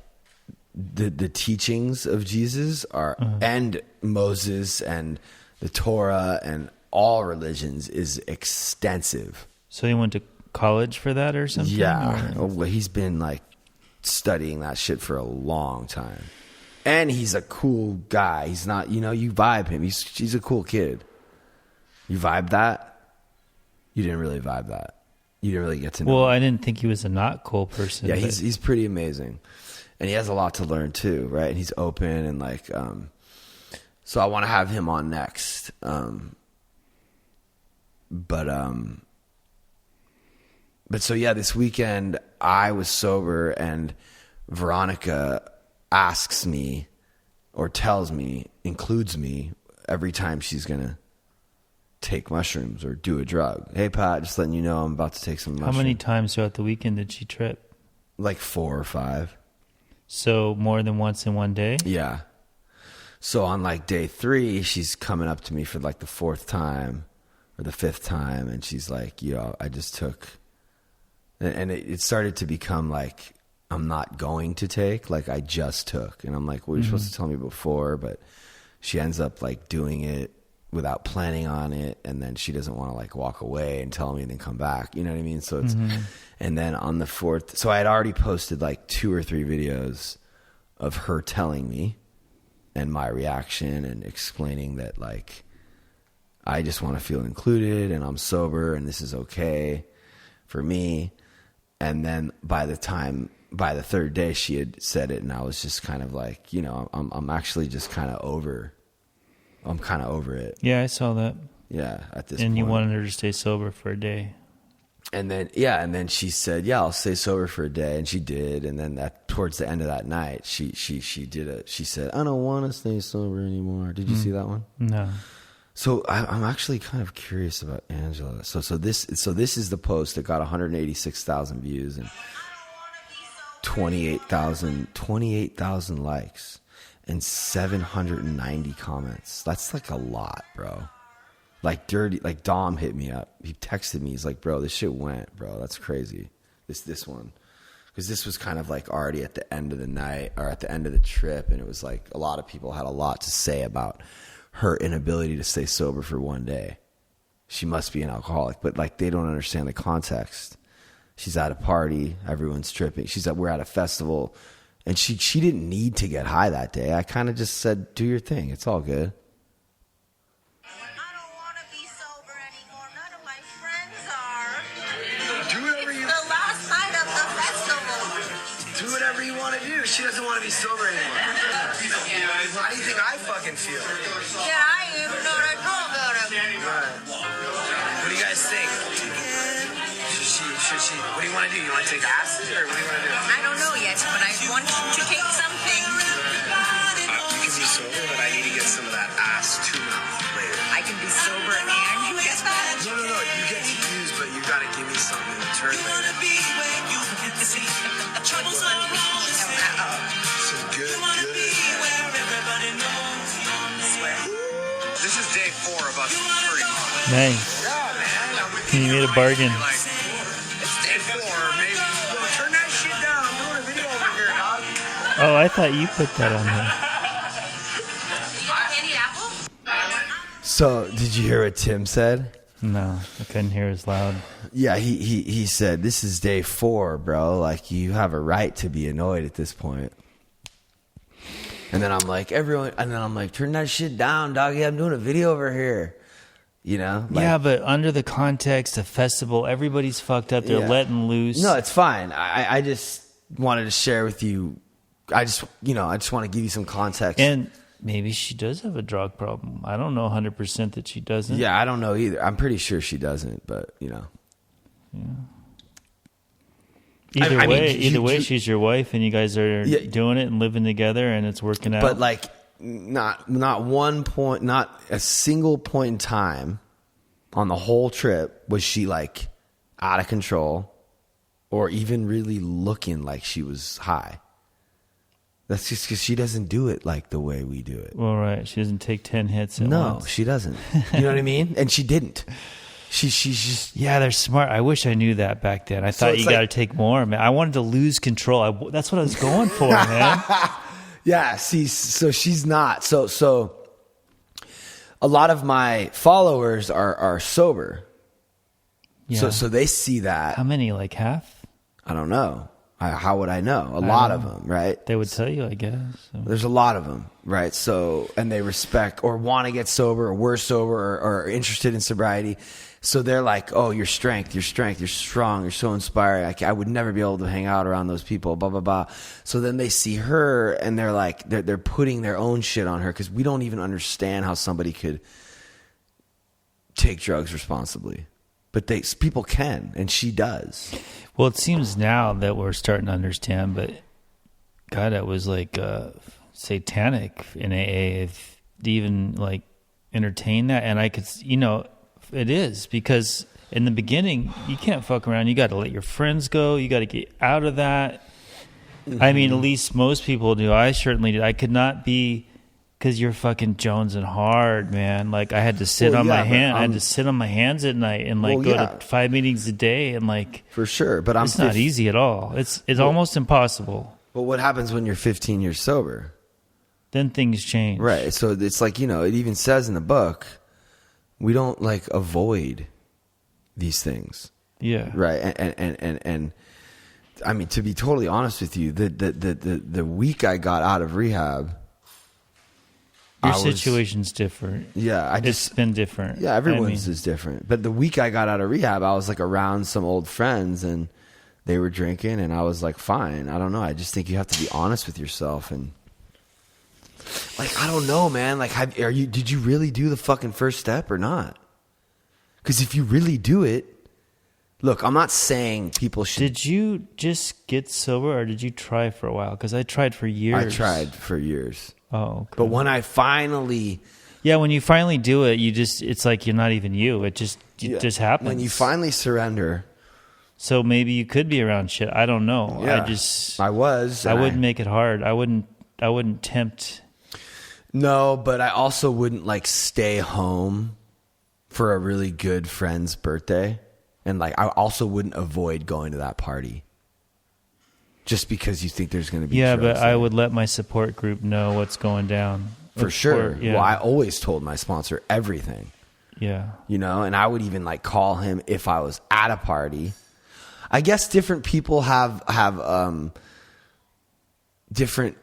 the teachings of Jesus are and Moses and the Torah and all religions is extensive. So he went to college for that or something? Yeah. Or? Well, he's been like studying that shit for a long time. And he's a cool guy. He's not, you vibe him. He's a cool kid. You vibe that? You didn't really vibe that. You didn't really get to know Well, him. I didn't think he was a not cool person. Yeah, but- he's pretty amazing. And he has a lot to learn too, right? And he's open and like so I want to have him on next. But so yeah, this weekend I was sober and Veronica asks me or tells me, includes me every time she's going to take mushrooms or do a drug. Hey Pat, just letting you know I'm about to take some mushrooms. How many times throughout the weekend did she trip? Like 4 or 5. So more than once in one day? Yeah. So on like day 3, she's coming up to me for like the 4th time or the 5th time. And she's like, I just took, and it started to become like, I'm not going to take, like I just took. And I'm like, well, you're supposed to tell me before, but she ends up like doing it without planning on it. And then she doesn't want to like walk away and tell me and then come back. You know what I mean? So it's, and then on the 4th, so I had already posted like 2 or 3 videos of her telling me and my reaction and explaining that like, I just want to feel included and I'm sober and this is okay for me. And then by the 3rd day she had said it and I was just kind of like, I'm actually just kind of over. I'm kind of over it. Yeah, I saw that. Yeah, at this point. And you wanted her to stay sober for a day. And then she said, yeah, I'll stay sober for a day. And she did. And then towards the end of that night, she said, I don't want to stay sober anymore. Did you see that one? No. So I'm actually kind of curious about Angela. So this is the post that got 186,000 views and 28,000 likes and 790 comments. That's like a lot, bro. Like Dom hit me up. He texted me. He's like, bro, this shit went, bro. That's crazy. This one. Because this was kind of like already at the end of the night or at the end of the trip. And it was like a lot of people had a lot to say about her inability to stay sober for one day. She must be an alcoholic. But like they don't understand the context. She's at a party. Everyone's tripping. We're at a festival. And she didn't need to get high that day. I kind of just said, do your thing. It's all good. She doesn't want to be sober anymore. How do you think I fucking feel? Yeah, I even know what I know about him. Right. What do you guys think? Should she? What do you want to do? You want to take acid or what do you want to do? I don't know yet, but I want to take something. You can be sober, but I need to get some of that ass tuna later. I can be sober and you get that? No. You get to use, but you got to give me something in return later. Some good. This is day 4 of us pretty much. Nice. Yeah, man. You made a bargain. It's day 4, maybe. Yo, turn that shit down. I'm doing a video over here, dog. Oh, I thought you put that on there. Candy apple? So did you hear what Tim said? No, I couldn't hear as loud. Yeah, he said, this is day 4, bro. Like, you have a right to be annoyed at this point. And then I'm like, turn that shit down, doggy. I'm doing a video over here. You know? Yeah, but under the context of festival, everybody's fucked up. They're letting loose. No, it's fine. I just wanted to share with you. I just want to give you some context. And maybe she does have a drug problem. I don't know 100% that she doesn't. Yeah, I don't know either. I'm pretty sure she doesn't, but Yeah. I mean, Either way, she's your wife, and you guys are doing it and living together, and it's working out. But like, not one point, not a single point in time on the whole trip was she like out of control or even really looking like she was high. That's just because she doesn't do it like the way we do it. Well, right. She doesn't take 10 hits at No, once. she doesn't. You know what I mean? And she didn't. She's just... Yeah, they're smart. I wish I knew that back then. I thought you got to take more, man. I wanted to lose control. That's what I was going for, man. Yeah, see, so she's not. So a lot of my followers are sober. Yeah. So they see that. How many? Like half? I don't know. How would I know? A lot of them, right? They would tell you, I guess. So. There's a lot of them, right? So, and they respect or want to get sober or were sober or are interested in sobriety. So they're like, oh, your strength, you're strong, you're so inspiring. I would never be able to hang out around those people, blah, blah, blah. So then they see her and they're like, they're putting their own shit on her because we don't even understand how somebody could take drugs responsibly. But people can, and she does. Well, it seems now that we're starting to understand, but God, it was like satanic in AA to even like entertain that. And I could, it is because in the beginning, you can't fuck around. You got to let your friends go. You got to get out of that. Mm-hmm. I mean, at least most people do. I certainly did. I could not be, because you're fucking jonesing hard, man. Like I had to sit on my hand. I had to sit on my hands at night and like go to 5 meetings a day and like for sure. But it's not easy at all. It's almost impossible. But what happens when you're 15 years sober? Then things change, right? So it's like it even says in the book, we don't like avoid these things, yeah, right? And I mean, to be totally honest with you, the week I got out of rehab. Your situation's different. Yeah, it's been different. Yeah, everyone's is different. But the week I got out of rehab, I was like around some old friends and they were drinking and I was like, fine. I don't know. I just think you have to be honest with yourself and like, I don't know, man. Like, did you really do the fucking first step or not? Because if you really do it, look, I'm not saying people should. Did you just get sober or did you try for a while? Because I tried for years. I tried for years. Oh, okay. But when I finally... Yeah, when you finally do it, it's like you're not even you. It just happens. When you finally surrender... So maybe you could be around shit. I don't know. Yeah, I wouldn't make it hard. I wouldn't tempt... No, but I also wouldn't like stay home for a really good friend's birthday. And like I also wouldn't avoid going to that party. Just because you think there's going to be drugs but I would let my support group know what's going down. For sure. Yeah. Well, I always told my sponsor everything. Yeah. And I would even like call him if I was at a party. I guess different people have different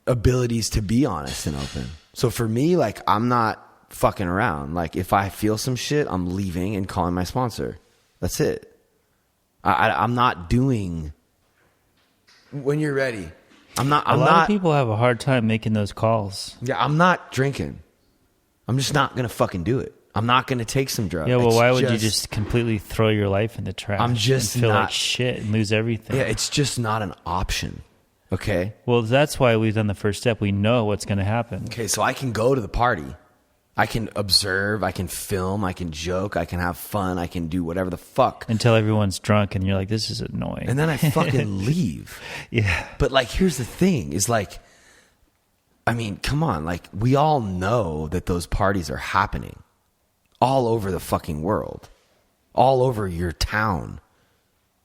abilities to be honest and open. So for me, like I'm not fucking around. Like if I feel some shit, I'm leaving and calling my sponsor. That's it. I'm not doing... When you're ready. A lot of people have a hard time making those calls. Yeah, I'm not drinking. I'm just not going to fucking do it. I'm not going to take some drugs. Yeah, well, why would you just completely throw your life in the trash? I'm just and feel like shit and lose everything. Yeah, it's just not an option. Okay? Well, that's why we've done the first step. We know what's going to happen. Okay, so I can go to the party. I can observe, I can film, I can joke, I can have fun, I can do whatever the fuck. Until everyone's drunk and you're like, this is annoying. And then I fucking leave. Yeah. But like, here's the thing, is like, I mean, come on, like, we all know that those parties are happening all over the fucking world, all over your town.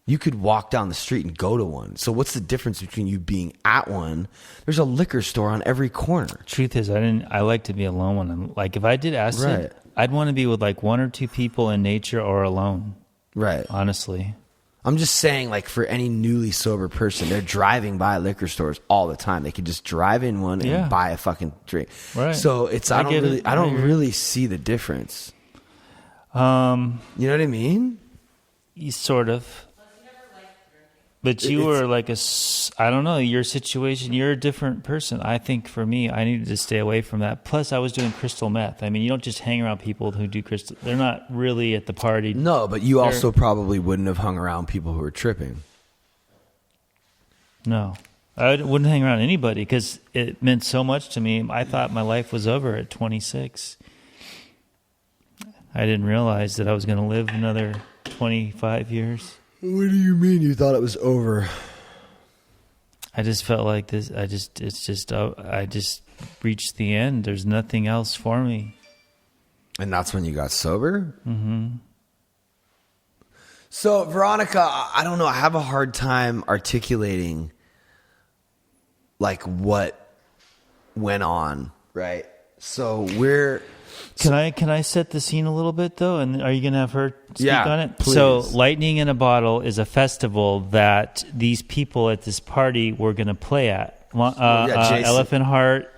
You could walk down the street and go to one. So what's the difference between you being at one? There's a liquor store on every corner. Truth is, I like to be alone when I'm like, if I did acid, right. I'd want to be with like one or two people in nature or alone. Right. Honestly. I'm just saying, like, for any newly sober person, they're driving by liquor stores all the time. They could just drive in one and buy a fucking drink. Right. So it's I don't really see the difference. You know what I mean? You sort of. But you were like I don't know, your situation, you're a different person. I think for me, I needed to stay away from that. Plus, I was doing crystal meth. I mean, you don't just hang around people who do crystal. They're not really at the party. No, but you also probably wouldn't have hung around people who were tripping. No. I wouldn't hang around anybody because it meant so much to me. I thought my life was over at 26. I didn't realize that I was going to live another 25 years. What do you mean you thought it was over? I just felt like this. I just reached the end. There's nothing else for me. And that's when you got sober? Mm-hmm. So, Veronica, I don't know. I have a hard time articulating, like, what went on, right? So, Can I set the scene a little bit, though? And are you going to have her speak on it? Please. So Lightning in a Bottle is a festival that these people at this party were going to play at. Elephant Heart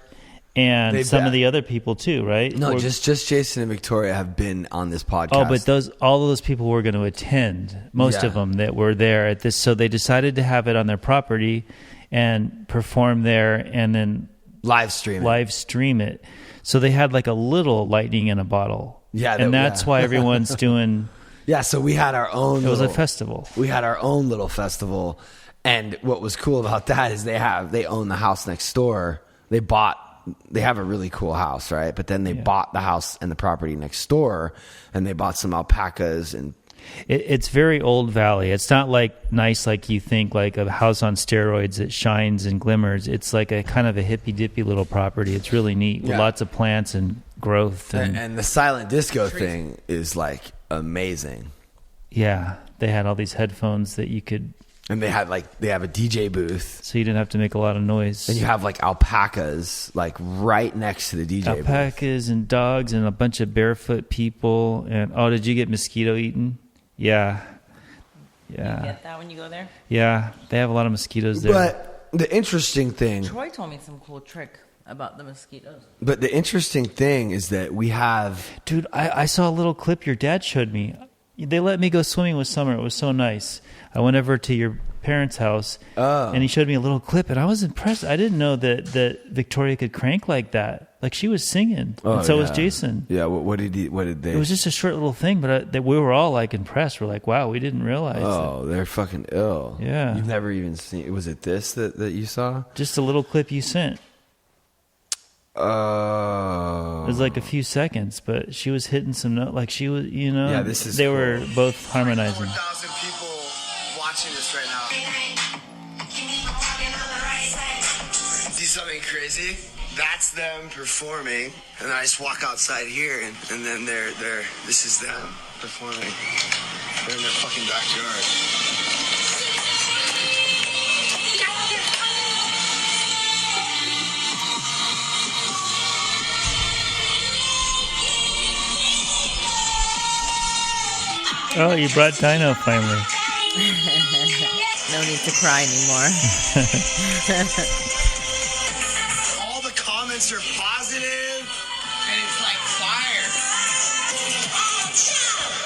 and some of the other people, too, right? No, just Jason and Victoria have been on this podcast. Oh, but all of those people were going to attend, most of them that were there at this. So they decided to have it on their property and perform there and then live stream it. So they had like a little Lightning in a Bottle. Yeah. And that's why everyone's doing... Yeah, so we had our own... It was a festival. We had our own little festival. And what was cool about that is they own the house next door. They have a really cool house, right? But then they bought the house and the property next door, and they bought some alpacas and... It's very Old Valley. It's not like nice like you think, like a house on steroids that shines and glimmers. It's like a kind of a hippy-dippy little property. It's really neat with lots of plants and growth. And the silent disco thing is like amazing. Yeah. They had all these headphones that you could... And they have a DJ booth. So you didn't have to make a lot of noise. And you have like alpacas like right next to the DJ booth. Alpacas and dogs and a bunch of barefoot people. And did you get mosquito eaten? Yeah. Yeah. You get that when you go there? Yeah. They have a lot of mosquitoes there. But the interesting thing... Troy told me some cool trick about the mosquitoes. But the interesting thing is that we have... Dude, I saw a little clip your dad showed me. They let me go swimming with Summer. It was so nice. I went over to your parents' house, and he showed me a little clip, and I was impressed. I didn't know that Victoria could crank like that. Like, she was singing, and so was Jason. Yeah, what did they... It was just a short little thing, but we were all, like, impressed. We're like, wow, we didn't realize they're fucking ill. Yeah. You've never even seen... Was it this that you saw? Just a little clip you sent. Oh. It was like a few seconds, but she was hitting some notes. Like, she was, Yeah, this is they cool. were both harmonizing. 4,000 people watching this right now. See something crazy? That's them performing, and I just walk outside here, and then this is them performing. They're in their fucking backyard. Oh, you brought Dino finally. No need to cry anymore. All the comments are positive, and it's like fire.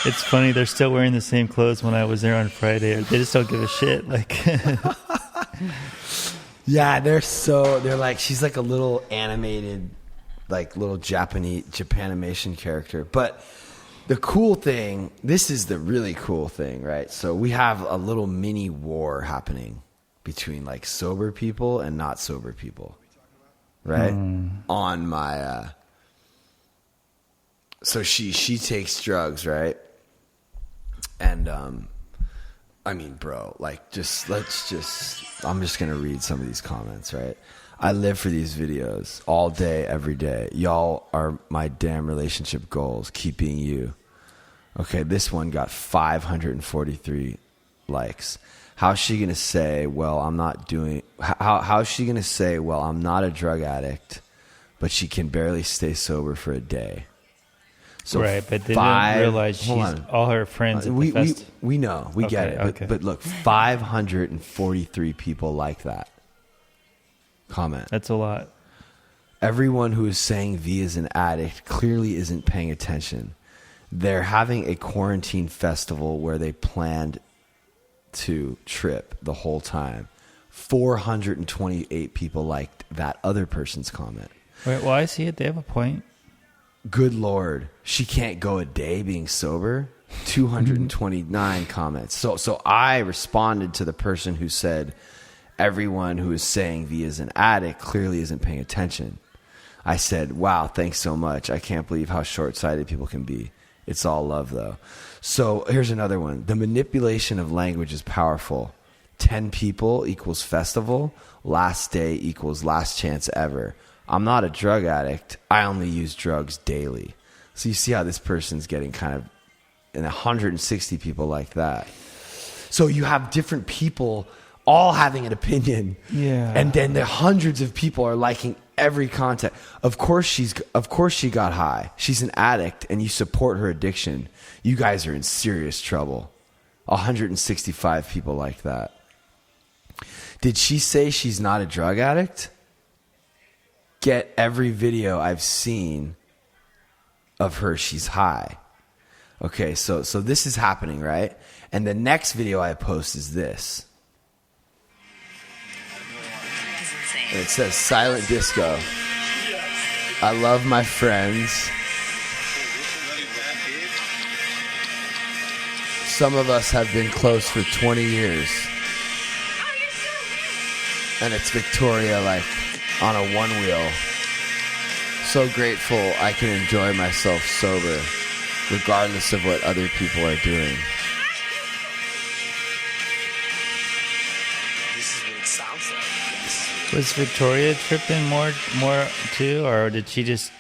It's funny, they're still wearing the same clothes when I was there on Friday. They just don't give a shit. Like, yeah, they're like, she's like a little animated, like little Japanimation character. But the cool thing, this is the really cool thing, right? So we have a little mini war happening between like sober people and not sober people, right? On my, so she takes drugs, right? And, I mean, bro, like I'm just going to read some of these comments, right? I live for these videos all day, every day. Y'all are my damn relationship goals. Keep being you. Okay, this one got 543 likes. How's she going to say, well, I'm not doing... How's she going to say, well, I'm not a drug addict, but she can barely stay sober for a day? So right, but they didn't realize all her friends at the fest. We know. We get it. But look, 543 people like that comment. That's a lot. Everyone who is saying V is an addict clearly isn't paying attention. They're having a quarantine festival where they planned to trip the whole time. 428 people liked that other person's comment. Wait, well, I see it. They have a point. Good Lord. She can't go a day being sober. 229 comments. So I responded to the person who said, everyone who is saying V is an addict clearly isn't paying attention. I said, wow, thanks so much. I can't believe how short-sighted people can be. It's all love, though. So here's another one. The manipulation of language is powerful. 10 people equals festival. Last day equals last chance ever. I'm not a drug addict. I only use drugs daily. So you see how this person's getting kind of in 160 people like that. So you have different people all having an opinion. Yeah. And then the hundreds of people are liking every content. Of course she got high. She's an addict and you support her addiction. You guys are in serious trouble. 165 people like that. Did she say she's not a drug addict? Get every video I've seen of her, she's high. Okay, so this is happening, right? And the next video I post is this. And it says Silent Disco. I love my friends. Some of us have been close for 20 years. And it's Victoria, like, on a one wheel. So grateful I can enjoy myself sober, regardless of what other people are doing. This is what it sounds like. Was Victoria tripping more too, or did she just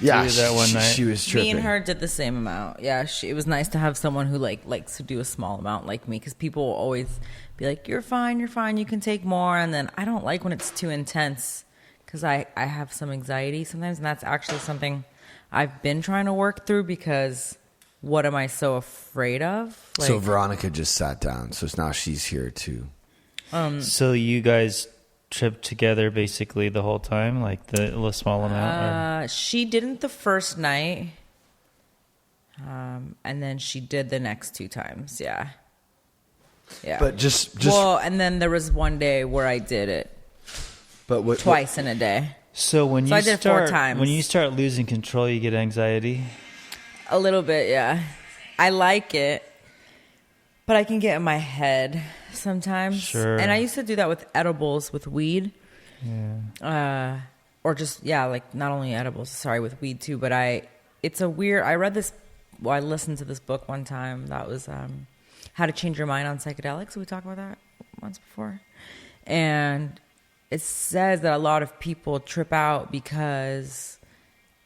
do that one night? She was tripping. Me and her did the same amount. Yeah, it was nice to have someone who likes to do a small amount like me, because people will always be like, you're fine, you can take more. And then I don't like when it's too intense, because I have some anxiety sometimes, and that's actually something I've been trying to work through, because what am I so afraid of? So Veronica just sat down, so now she's here too. So you guys tripped together basically the whole time, like the little small amount? She didn't the first night, and then she did the next 2 times. Yeah. But just well, and then there was one day where I did it. But twice in a day. So I did 4 times. When you start losing control, you get anxiety? A little bit, yeah. I like it, but I can get in my head sometimes. Sure. And I used to do that with edibles, with weed. Yeah. Or just, like not only edibles, with weed too. But I read this, I listened to this book one time that was How to Change Your Mind on Psychedelics. We talked about that once before. And it says that a lot of people trip out because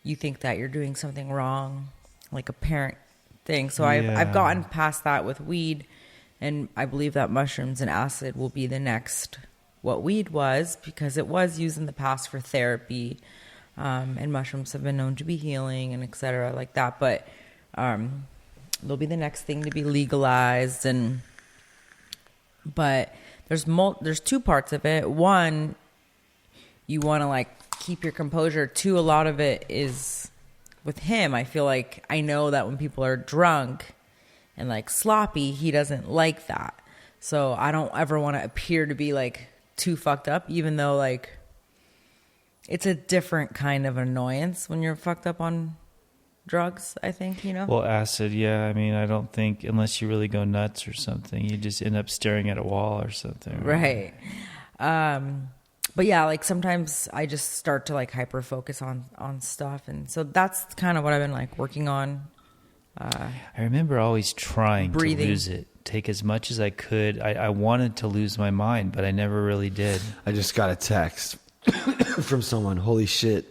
you think that you're doing something wrong, like a parent thing. So I've gotten past that with weed, and I believe that mushrooms and acid will be the next what weed was, because it was used in the past for therapy, and mushrooms have been known to be healing and et cetera like that. But they'll be the next thing to be legalized, but there's 2 parts of it. One, you want to keep your composure. 2, a lot of it is with him. I feel like I know that when people are drunk and sloppy, he doesn't like that. So I don't ever want to appear to be too fucked up, even though it's a different kind of annoyance when you're fucked up on drugs, I think, Well, acid, yeah. I mean, I don't think, unless you really go nuts or something, you just end up staring at a wall or something. Right. But yeah, sometimes I just start to hyper focus on stuff. And so that's kind of what I've been working on. I remember always trying breathing. to lose it, take as much as I could. I wanted to lose my mind, but I never really did. I just got a text from someone. Holy shit.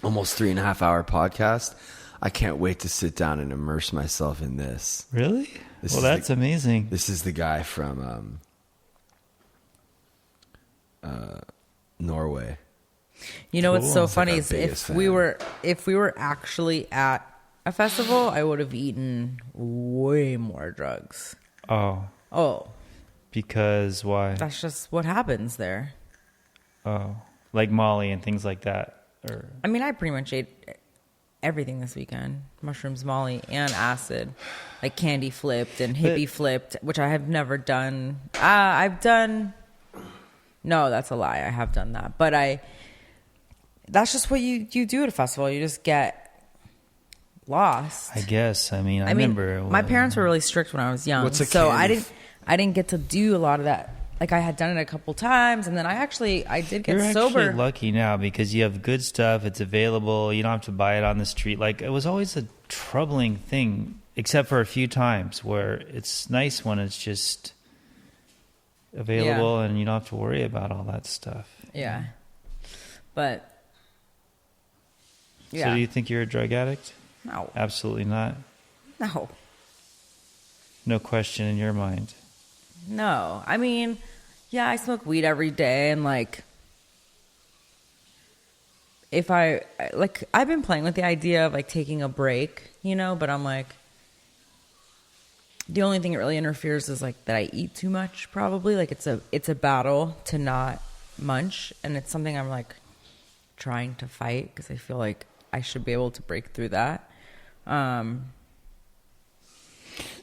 Almost 3.5 hour podcast. I can't wait to sit down and immerse myself in this. Really? Well, that's amazing. This is the guy from Norway. What's so It's funny our is biggest if we were actually at a festival, I would have eaten way more drugs. Oh. Because why? That's just what happens there. Oh. Like Molly and things like that. Or I mean, I pretty much ate everything this weekend. Mushrooms, Molly, and acid. Like candy flipped and hippie flipped, which I have never done. I've done... No, that's a lie. I have done that. But that's just what you do at a festival. You just get lost. I guess. I mean, I remember... my parents were really strict when I was young. What's a so candy? I didn't get to do a lot of that. Like, I had done it a couple times, and then I did get You're sober. actually lucky now because you have good stuff. It's available. You don't have to buy it on the street. Like, it was always a troubling thing, except for a few times where it's nice when it's just available and you don't have to worry about all that stuff. Yeah. But, yeah. So do you think you're a drug addict? No. Absolutely not. No. No question in your mind. No. I mean, yeah, I smoke weed every day, and like, if I've been playing with the idea of like taking a break, but I'm like, the only thing that really interferes is like that I eat too much, probably. Like it's a battle to not munch, and it's something I'm like trying to fight because I feel like I should be able to break through that.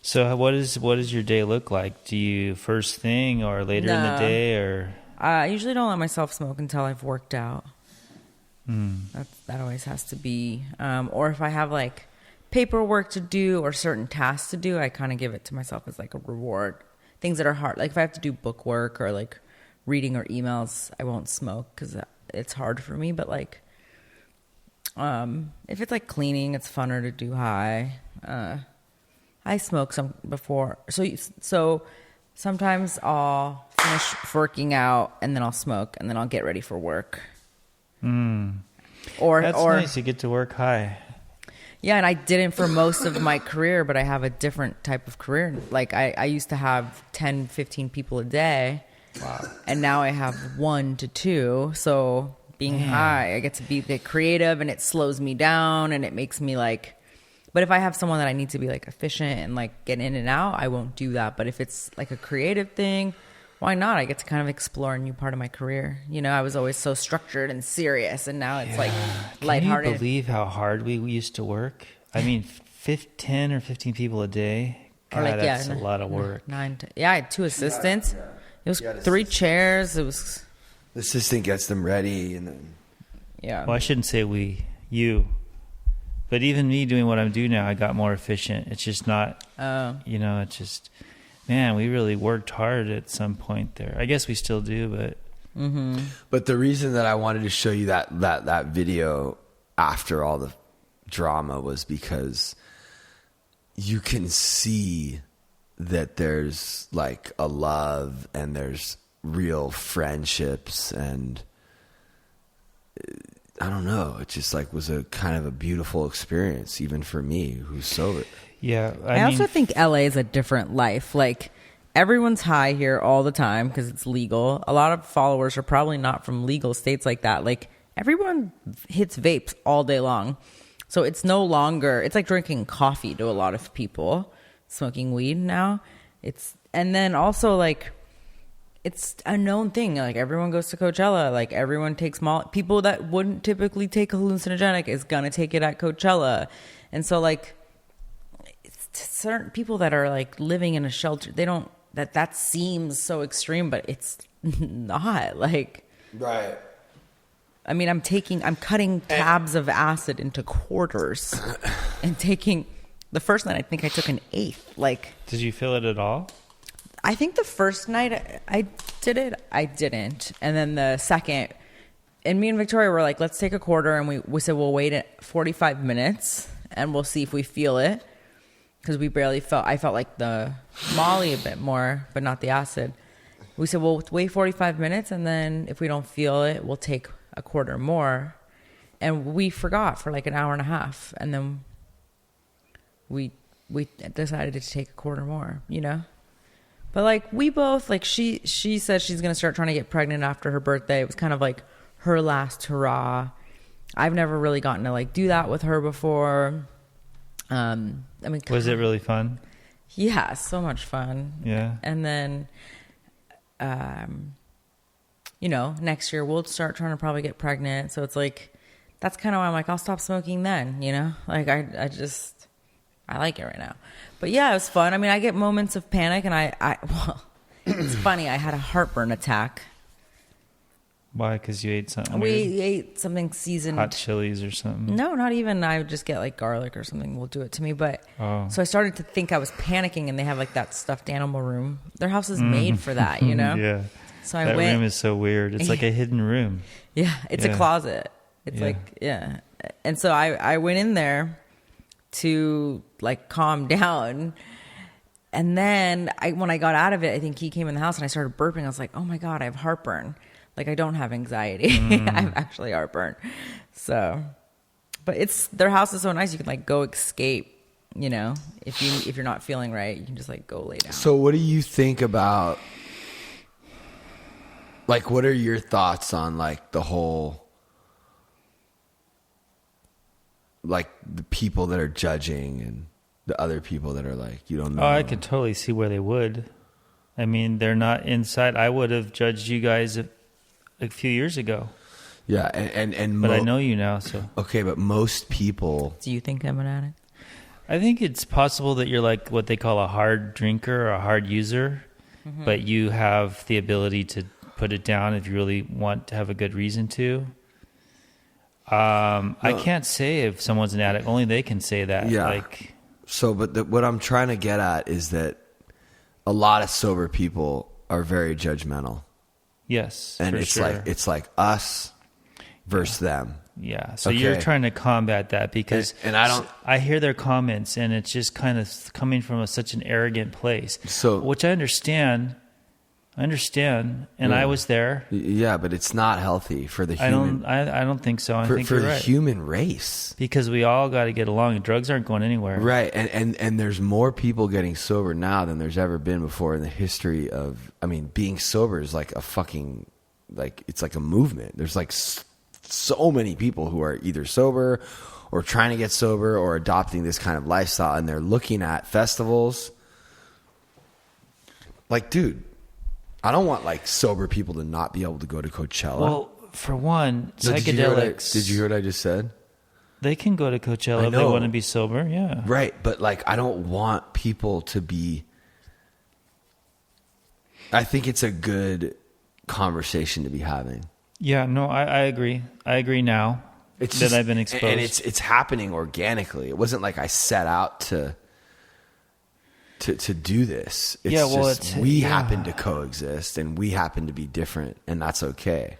So what does your day look like? Do you first thing or later in the day, or? I usually don't let myself smoke until I've worked out. That always has to be. Or if I have like paperwork to do or certain tasks to do, I kind of give it to myself as like a reward. Things that are hard, like if I have to do book work or like reading or emails, I won't smoke because it's hard for me. But like, if it's like cleaning, it's funner to do high. I smoked some before. So sometimes I'll finish working out and then I'll smoke and then I'll get ready for work. That's nice. You get to work high. Yeah, and I didn't for most of my career, but I have a different type of career. Like I used to have 10, 15 people a day. Wow. And now I have 1 to 2. So being high, I get to be creative, and it slows me down, and it makes me like... But if I have someone that I need to be like efficient and like get in and out, I won't do that. But if it's like a creative thing, why not? I get to kind of explore a new part of my career. I was always so structured and serious, and now it's like lighthearted. Can you believe how hard we used to work? I mean, 10 or 15 people a day. God, that's a lot of work. I had 2 assistants. It was 3 chairs. It was... The assistant gets them ready, and then... Yeah. Well, I shouldn't say you. But even me doing what I'm doing now, I got more efficient. It's just not, it's just, man, we really worked hard at some point there. I guess we still do, but. Mm-hmm. But the reason that I wanted to show you that video after all the drama was because you can see that there's like a love and there's real friendships, and I don't know. It just like was a kind of a beautiful experience, even for me who's sober. Yeah. I also think LA is a different life. Like everyone's high here all the time because it's legal. A lot of followers are probably not from legal states like that. Like everyone hits vapes all day long. So it's no longer, it's like drinking coffee to a lot of people, smoking weed now. And then also like, it's a known thing. Like everyone goes to Coachella. Like everyone takes people that wouldn't typically take a hallucinogenic is gonna take it at Coachella. And so like it's certain people that are like living in a shelter, they don't that seems so extreme, but it's not. Like right. I mean, I'm cutting tabs of acid into quarters and taking the first night I think I took an 1/8. Like did you feel it at all? I think the first night I did it, I didn't. And then the second, and me and Victoria were like, let's take a quarter. And we said, we'll wait 45 minutes and we'll see if we feel it. Because we barely felt, I felt like the Molly a bit more, but not the acid. We said, we'll wait 45 minutes. And then if we don't feel it, we'll take a quarter more. And we forgot for like an hour and a half. And then we decided to take a quarter more, But like we both, like she said she's going to start trying to get pregnant after her birthday. It was kind of like her last hurrah. I've never really gotten to like do that with her before. I mean, was it really fun? Yeah, so much fun. Yeah. And then, next year we'll start trying to probably get pregnant. So it's like, that's kind of why I'm like, I'll stop smoking then, you know? Like, I like it right now. But yeah, it was fun. I mean, I get moments of panic, and well, it's funny. I had a heartburn attack. Why? Because you ate something We weird? ate something seasoned. Hot chilies or something? No, not even. I would just get like garlic or something will do it to me. But Oh. so I started to think I was panicking, and they have like that stuffed animal room. Their house is made for that, you know? Yeah. So I that went. room is so weird. It's like a hidden room. Yeah, it's Yeah. a closet. It's Yeah. like, yeah. And so I went in there to like calm down. And then when I got out of it, I think he came in the house and I started burping. I was like, oh my God, I have heartburn. Like, I don't have anxiety. I have actually heartburn. So, but their house is so nice. You can like go escape, you know, if you're not feeling right, you can just like go lay down. So what do you think about, like, what are your thoughts on like the whole, like the people that are judging and the other people that are like, you don't know? Oh, I could totally see where they would. I mean, they're not inside. I would have judged you guys a few years ago. Yeah, and But I know you now, so. Okay, but most people. Do you think I'm an addict? I think it's possible that you're like what they call a hard drinker or a hard user, but you have the ability to put it down if you really want to have a good reason to. I can't say if someone's an addict. Only they can say that. Yeah. Like, So, but what I'm trying to get at is that a lot of sober people are very judgmental. yes, And for it's sure. like us versus them. Yeah, so Okay. you're trying to combat that because And I don't- I hear their comments and it's just kind of coming from such an arrogant place. So- which I understand, and I was there. Yeah, but it's not healthy for the I human don't think so. I think for you're the right human race. because we all got to get along. And drugs aren't going anywhere. Right. And there's more people getting sober now than there's ever been before in the history of, I mean, being sober is like a fucking, like, it's like a movement. There's like so many people who are either sober or trying to get sober or adopting this kind of lifestyle, and they're looking at festivals. Like, dude, I don't want like sober people to not be able to go to Coachella. Well, for one, No, did you hear what I- psychedelics. Did you hear what I just said? They can go to Coachella I if they know. want to be sober. Yeah. Right, but like I don't want people to be. I think it's a good conversation to be having. Yeah. No, I agree. I agree now It's that just- I've been exposed. and it's happening organically. It wasn't like I set out to do this. It's Yeah, well, just it's- we yeah. happen to coexist and we happen to be different, and that's okay.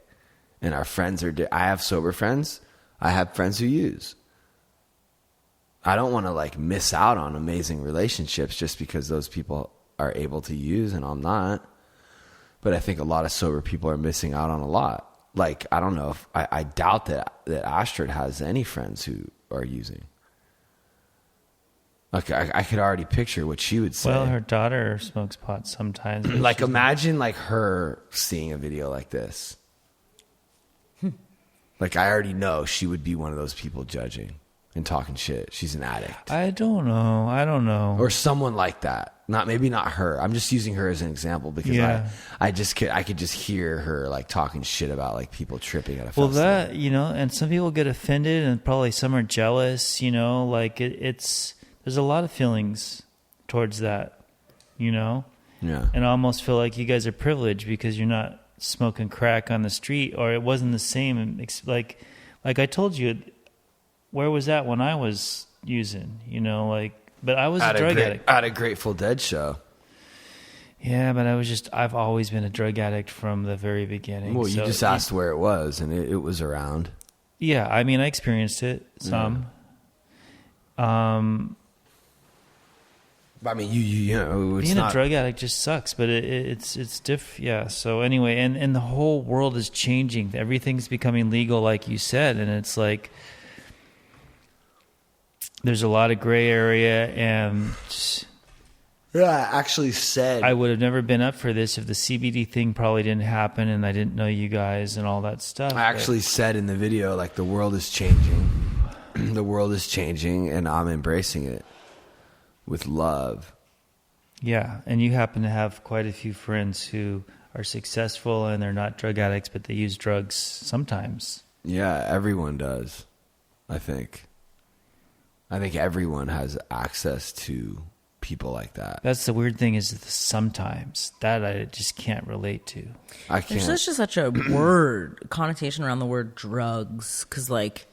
And our friends are. I have sober friends. I have friends who use. I don't want to like miss out on amazing relationships just because those people are able to use and I'm not. But I think a lot of sober people are missing out on a lot. Like, I don't know if I doubt that Astrid has any friends who are using. Like, I could already picture what she would say. Well, her daughter smokes pot sometimes. but Like, she's- imagine like her seeing a video like this. Like, I already know she would be one of those people judging and talking shit. She's an addict. I don't know. Or someone like that. Maybe not her. I'm just using her as an example because Yeah. I could just hear her like talking shit about like people tripping at a Well, festival. that, and some people get offended and probably some are jealous, like it's, there's a lot of feelings towards that, Yeah. and I almost feel like you guys are privileged because you're not smoking crack on the street, or it wasn't the same. Like I told you, where was that when I was using, but I was a drug addict. At a Grateful Dead show. Yeah, but I've always been a drug addict from the very beginning. Well, you So just asked where it was, and it was around. Yeah, I mean, I experienced it some. I mean, it's Being not, a drug addict just sucks, but it's diff. Yeah. So anyway, and the whole world is changing. Everything's becoming legal, like you said, and it's like there's a lot of gray area, and Yeah, I actually said. I would have never been up for this if the CBD thing probably didn't happen, and I didn't know you guys and all that stuff. I actually said in the video, like, the world is changing. The world is changing, and I'm embracing it with love. Yeah, and you happen to have quite a few friends who are successful, and they're not drug addicts, but they use drugs sometimes. Yeah, everyone does. I think everyone has access to people like that. That's the weird thing is the sometimes that I just can't relate to. I can't. There's just such a word connotation around the word drugs, because like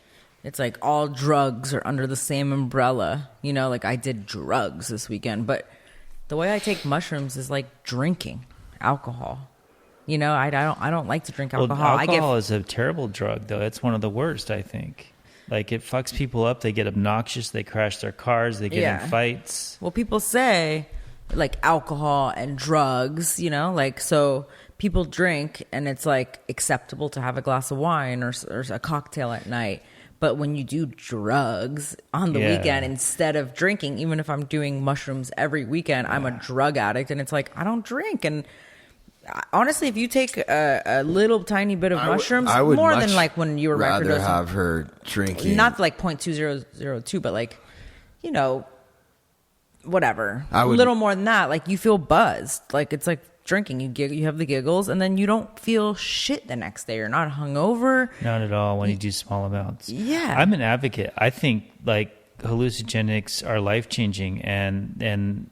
it's like all drugs are under the same umbrella. You know, like I did drugs this weekend, but the way I take mushrooms is like drinking alcohol. You know, I don't like to drink alcohol. Well, alcohol is a terrible drug, though. It's one of the worst, I think. Like, it fucks people up. They get obnoxious. They crash their cars. They get in fights. Well, people say, like, alcohol and drugs, you know? Like, so people drink, and it's, like, acceptable to have a glass of wine or a cocktail at night. But when you do drugs on the weekend, instead of drinking, even if I'm doing mushrooms every weekend, I'm a drug addict. And it's like, I don't drink. And honestly, if you take a little tiny bit of mushrooms, I would more than like when you were rather microdosing, have her drinking. not like 0.2002, but like, you know, whatever. I would, a little more than that. Like you feel buzzed. Like it's like drinking. You have the giggles, and then you don't feel shit the next day. You're not hungover. Not at all when you do small amounts. Yeah, I'm an advocate. I think like hallucinogenics are life changing and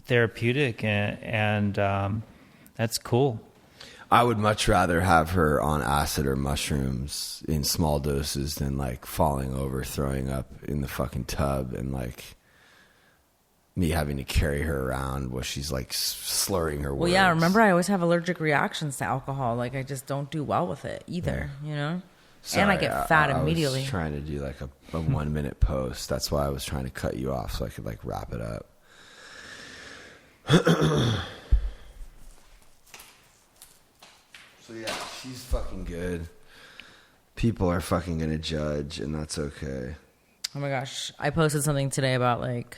therapeutic, and that's cool. I would much rather have her on acid or mushrooms in small doses than like falling over, throwing up in the fucking tub, and like me having to carry her around while she's like slurring her words. Well, yeah, remember I always have allergic reactions to alcohol. Like I just don't do well with it either, you know? Sorry, and I get fat immediately. I was trying to do like a 1 minute post. That's why I was trying to cut you off so I could like wrap it up. So yeah, she's fucking good. People are fucking gonna judge, and that's okay. Oh my gosh, I posted something today about like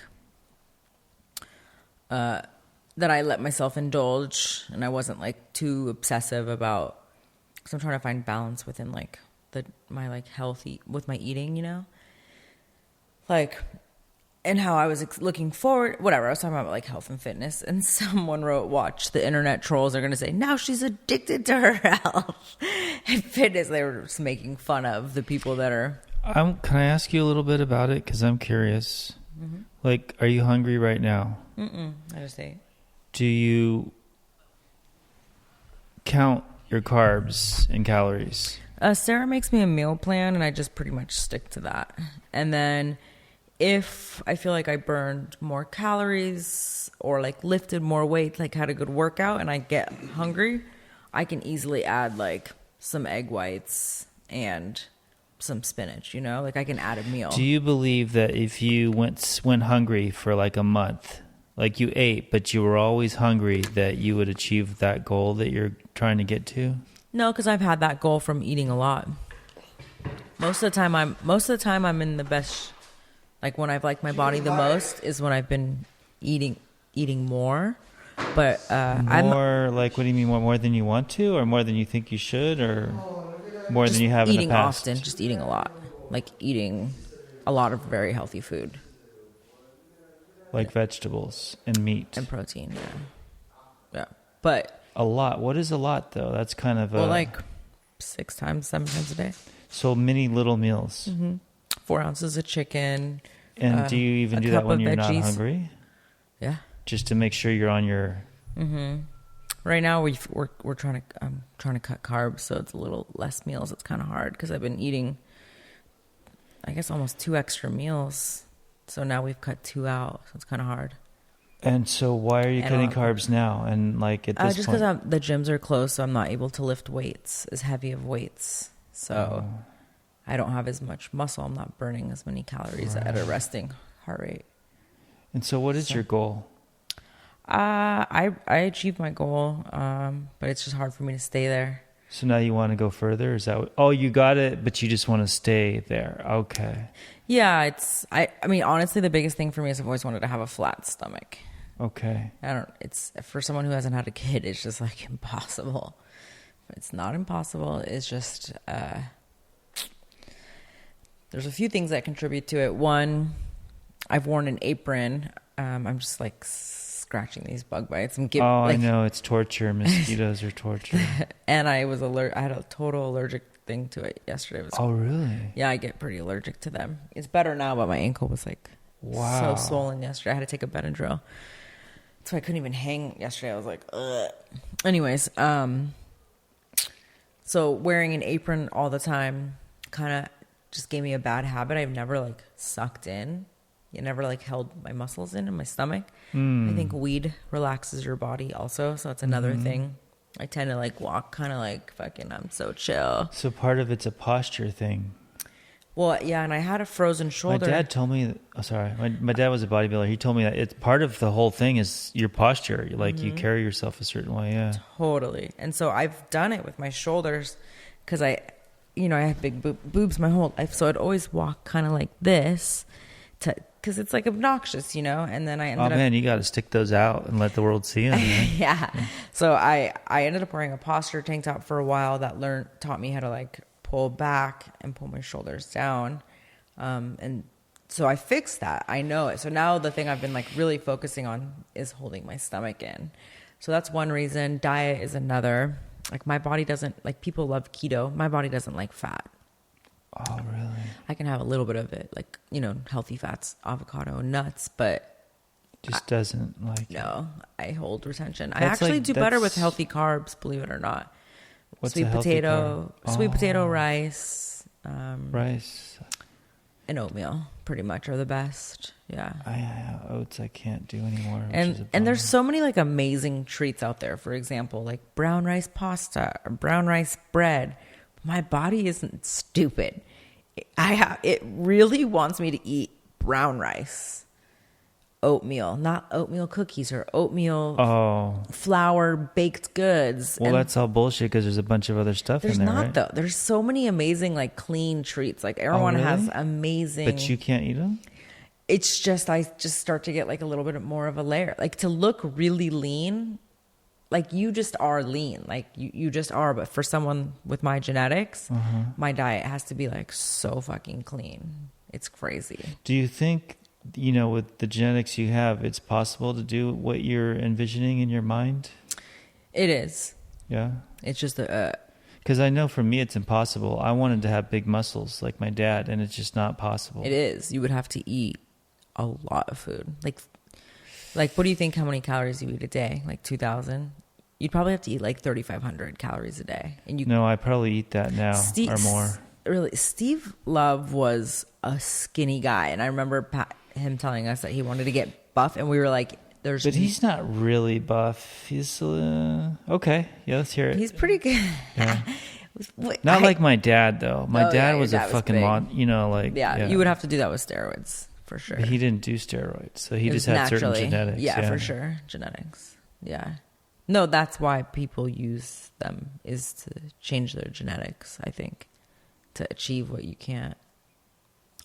that I let myself indulge, and I wasn't like too obsessive about, because I'm trying to find balance within like my like healthy with my eating, you know, like. And how I was looking forward, whatever. I was talking about like health and fitness, and someone wrote, "Watch, the internet trolls are going to say now she's addicted to her health and fitness." They were just making fun of the people that are. Can I ask you a little bit about it? Because I'm curious. Mm-hmm. Like, are you hungry right now? I just ate. Do you count your carbs and calories? Sarah makes me a meal plan, and I just pretty much stick to that. And then, if I feel like I burned more calories or like lifted more weight, like had a good workout, and I get hungry, I can easily add like some egg whites and some spinach, you know, like I can add a meal. Do you believe that if you went hungry for like a month, like you ate, but you were always hungry, that you would achieve that goal that you're trying to get to? No, because I've had that goal from eating a lot. Most of the time I'm in the best. Like when I've liked my body the most is when I've been eating more. But more like, what do you mean, more than you want to, or more than you think you should, or more than you have in the past? Often, just eating a lot, like eating a lot of very healthy food, like vegetables and meat and protein. Yeah. But a lot. What is a lot though? That's kind of like 7 times a day. So many little meals. 4 ounces of chicken. And do you even do that when you're not hungry? Yeah. Just to make sure you're on your. Right now we're trying to I'm trying to cut carbs, so it's a little less meals. It's kind of hard because I've been eating, I guess, almost 2 extra meals. So now we've cut 2 out. So it's kind of hard. And so why are you cutting carbs now? And like at this just point, because the gyms are closed, so I'm not able to lift weights as heavy of weights. So. I don't have as much muscle. I'm not burning as many calories at a resting heart rate. And so what is your goal? I achieved my goal, but it's just hard for me to stay there. So now you want to go further? Is that oh, you got it, but you just want to stay there. Okay. Yeah, I mean, honestly, the biggest thing for me is I've always wanted to have a flat stomach. Okay. It's for someone who hasn't had a kid, it's just like impossible. It's not impossible. It's just, there's a few things that contribute to it. One, I've worn an apron. I'm just like scratching these bug bites. I know, it's torture. Mosquitoes are torture. And I had a total allergic thing to it yesterday. It was, Oh, really? yeah, I get pretty allergic to them. It's better now, but my ankle was like Wow. so swollen yesterday. I had to take a Benadryl. So I couldn't even hang yesterday. I was like, ugh. Anyways, so wearing an apron all the time kind of just gave me a bad habit. I've never like sucked in. It never like held my muscles in my stomach. I think weed relaxes your body also. So it's another thing. I tend to like walk kind of like fucking, I'm so chill. So part of it's a posture thing. Well, yeah, and I had a frozen shoulder. My dad told me, my dad was a bodybuilder. He told me that it's part of the whole thing is your posture. Like you carry yourself a certain way. Yeah. Totally. And so I've done it with my shoulders because I have big boobs my whole life. So I'd always walk kind of like this because it's like obnoxious, and then I ended up... Oh man, you got to stick those out and let the world see them. Yeah. So I ended up wearing a posture tank top for a while that taught me how to like pull back and pull my shoulders down. And so I fixed that. I know it. So now the thing I've been like really focusing on is holding my stomach in. So that's one reason. Diet is another. Like my body doesn't, like people love keto. My body doesn't like fat. Oh, really? I can have a little bit of it, like, healthy fats, avocado, nuts, but just doesn't like. No, I hold retention. I That's actually like- do better with that's- healthy carbs, believe it or not. What's sweet a healthy potato, carb? sweet potato, Oh. rice, Rice. and oatmeal pretty much are the best. Yeah. Oats I can't do anymore. Which is a And bummer. there's so many like amazing treats out there. For example, like brown rice pasta or brown rice bread. My body isn't stupid. It really wants me to eat brown rice, oatmeal, not oatmeal cookies or oatmeal flour baked goods. Well, And that's all bullshit because there's a bunch of other stuff there's in there, not right? though. There's so many amazing like clean treats. Like everyone has really? amazing. But you can't eat them? It's just I just start to get like a little bit more of a layer. Like to look really lean, like you just are lean. Like you just are. But for someone with my genetics, my diet has to be like so fucking clean. It's crazy. Do you think, with the genetics you have, it's possible to do what you're envisioning in your mind? It is. Yeah. It's just Because I know for me it's impossible. I wanted to have big muscles like my dad, and it's just not possible. it is. You would have to eat a lot of food. Like what do you think? How many calories you eat a day? Like 2,000. You'd probably have to eat like 3,500 calories a day, and you. No, I probably eat that now or more. Really, Steve Love was a skinny guy, and I remember him telling us that he wanted to get buff, and we were like, "There's." But he's not really buff. He's okay. Yeah, let's hear it. He's pretty good. Yeah. Not like my dad though. My Oh, dad yeah, was your a dad was fucking big. Yeah, you would have to do that with steroids for sure. But he didn't do steroids, so he It just was had certain naturally- genetics. Yeah, for sure, genetics. Yeah, no, that's why people use them is to change their genetics. I think to achieve what you can't.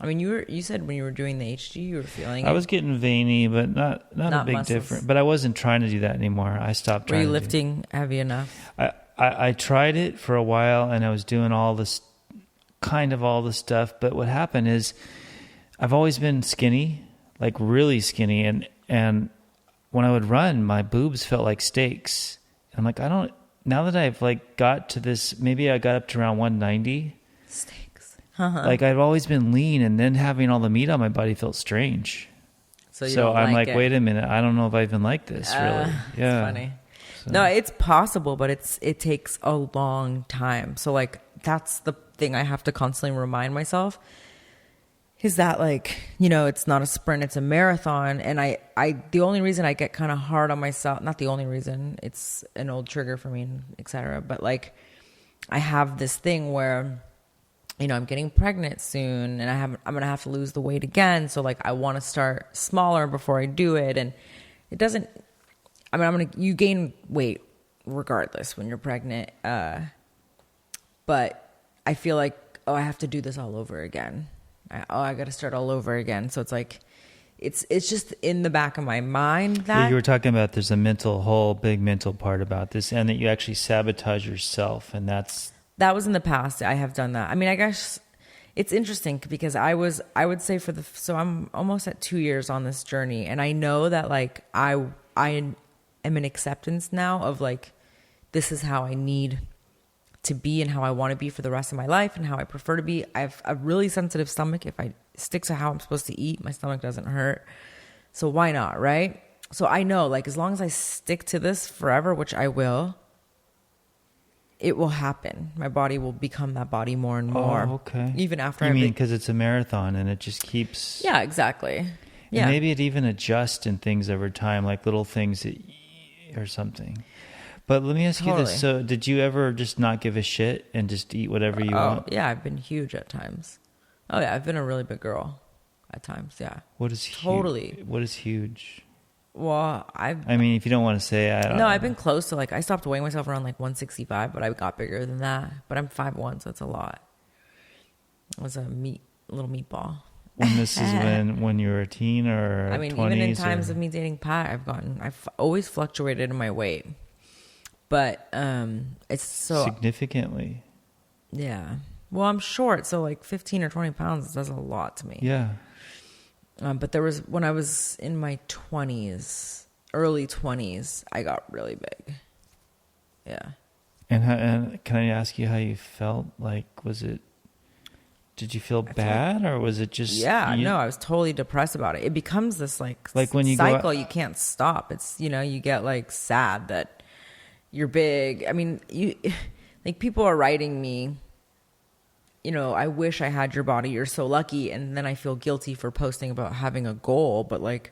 I mean, you said when you were doing the HG, you were feeling. I was getting veiny, but not a big muscles. difference. But I wasn't trying to do that anymore. I stopped Were trying. you to lifting heavy enough? I tried it for a while, and I was doing all this stuff. But what happened is, I've always been skinny, like really skinny, and when I would run, my boobs felt like steaks. And I'm like, now that I've like got to this, maybe I got up to around 190. Steaks. Like I've always been lean, and then having all the meat on my body felt strange. So I'm like like, it. wait a minute, I don't know if I even like this really. Yeah, It's funny. No, it's possible, but it takes a long time. So like that's the thing I have to constantly remind myself is that like, it's not a sprint, it's a marathon. And I the only reason I get kind of hard on myself, not the only reason, it's an old trigger for me, etc. But like I have this thing where I'm getting pregnant soon and I'm going to have to lose the weight again. So like I want to start smaller before I do it. And it doesn't, you gain weight regardless when you're pregnant. But I feel like, I have to do this all over again. I got to start all over again. So it's like, it's just in the back of my mind that you were talking about there's a whole big mental part about this, and that you actually sabotage yourself, and that was in the past. I have done that. I mean, I guess it's interesting because I would say so I'm almost at 2 years on this journey, and I know that like I am in acceptance now of like, this is how I need to be and how I want to be for the rest of my life and how I prefer to be. I have a really sensitive stomach. If I stick to how I'm supposed to eat, my stomach doesn't hurt. So why not, right? So I know, like, as long as I stick to this forever, which I will, it will happen. My body will become that body more and more. Oh, okay. Even after you mean because it's a marathon and it just keeps... Yeah, exactly. Yeah. And maybe it even adjusts in things over time, like little things or something. But let me ask you this. So did you ever just not give a shit and just eat whatever you want? Yeah, I've been huge at times. Oh, yeah, I've been a really big girl at times, yeah. What is totally? What is huge? Well, I mean, if you don't want to say, I don't know. I've been close to, like, I stopped weighing myself around like 165, but I got bigger than that. But I'm 5'1", so it's a lot. I was a little meatball. When this is when you were a teen or I mean, 20s, even in times of me dating Pat, I've always fluctuated in my weight. But it's so... Significantly. Yeah. Well, I'm short, so like 15 or 20 pounds does a lot to me. Yeah. But there was, when I was in my 20s, early 20s, I got really big. Yeah. And can I ask you how you felt? Like, did you feel bad or was it just... Yeah, no, I was totally depressed about it. It becomes this like when you cycle you can't stop. It's, you get like sad that you're big. I mean, like people are writing me, I wish I had your body. You're so lucky. And then I feel guilty for posting about having a goal. But like,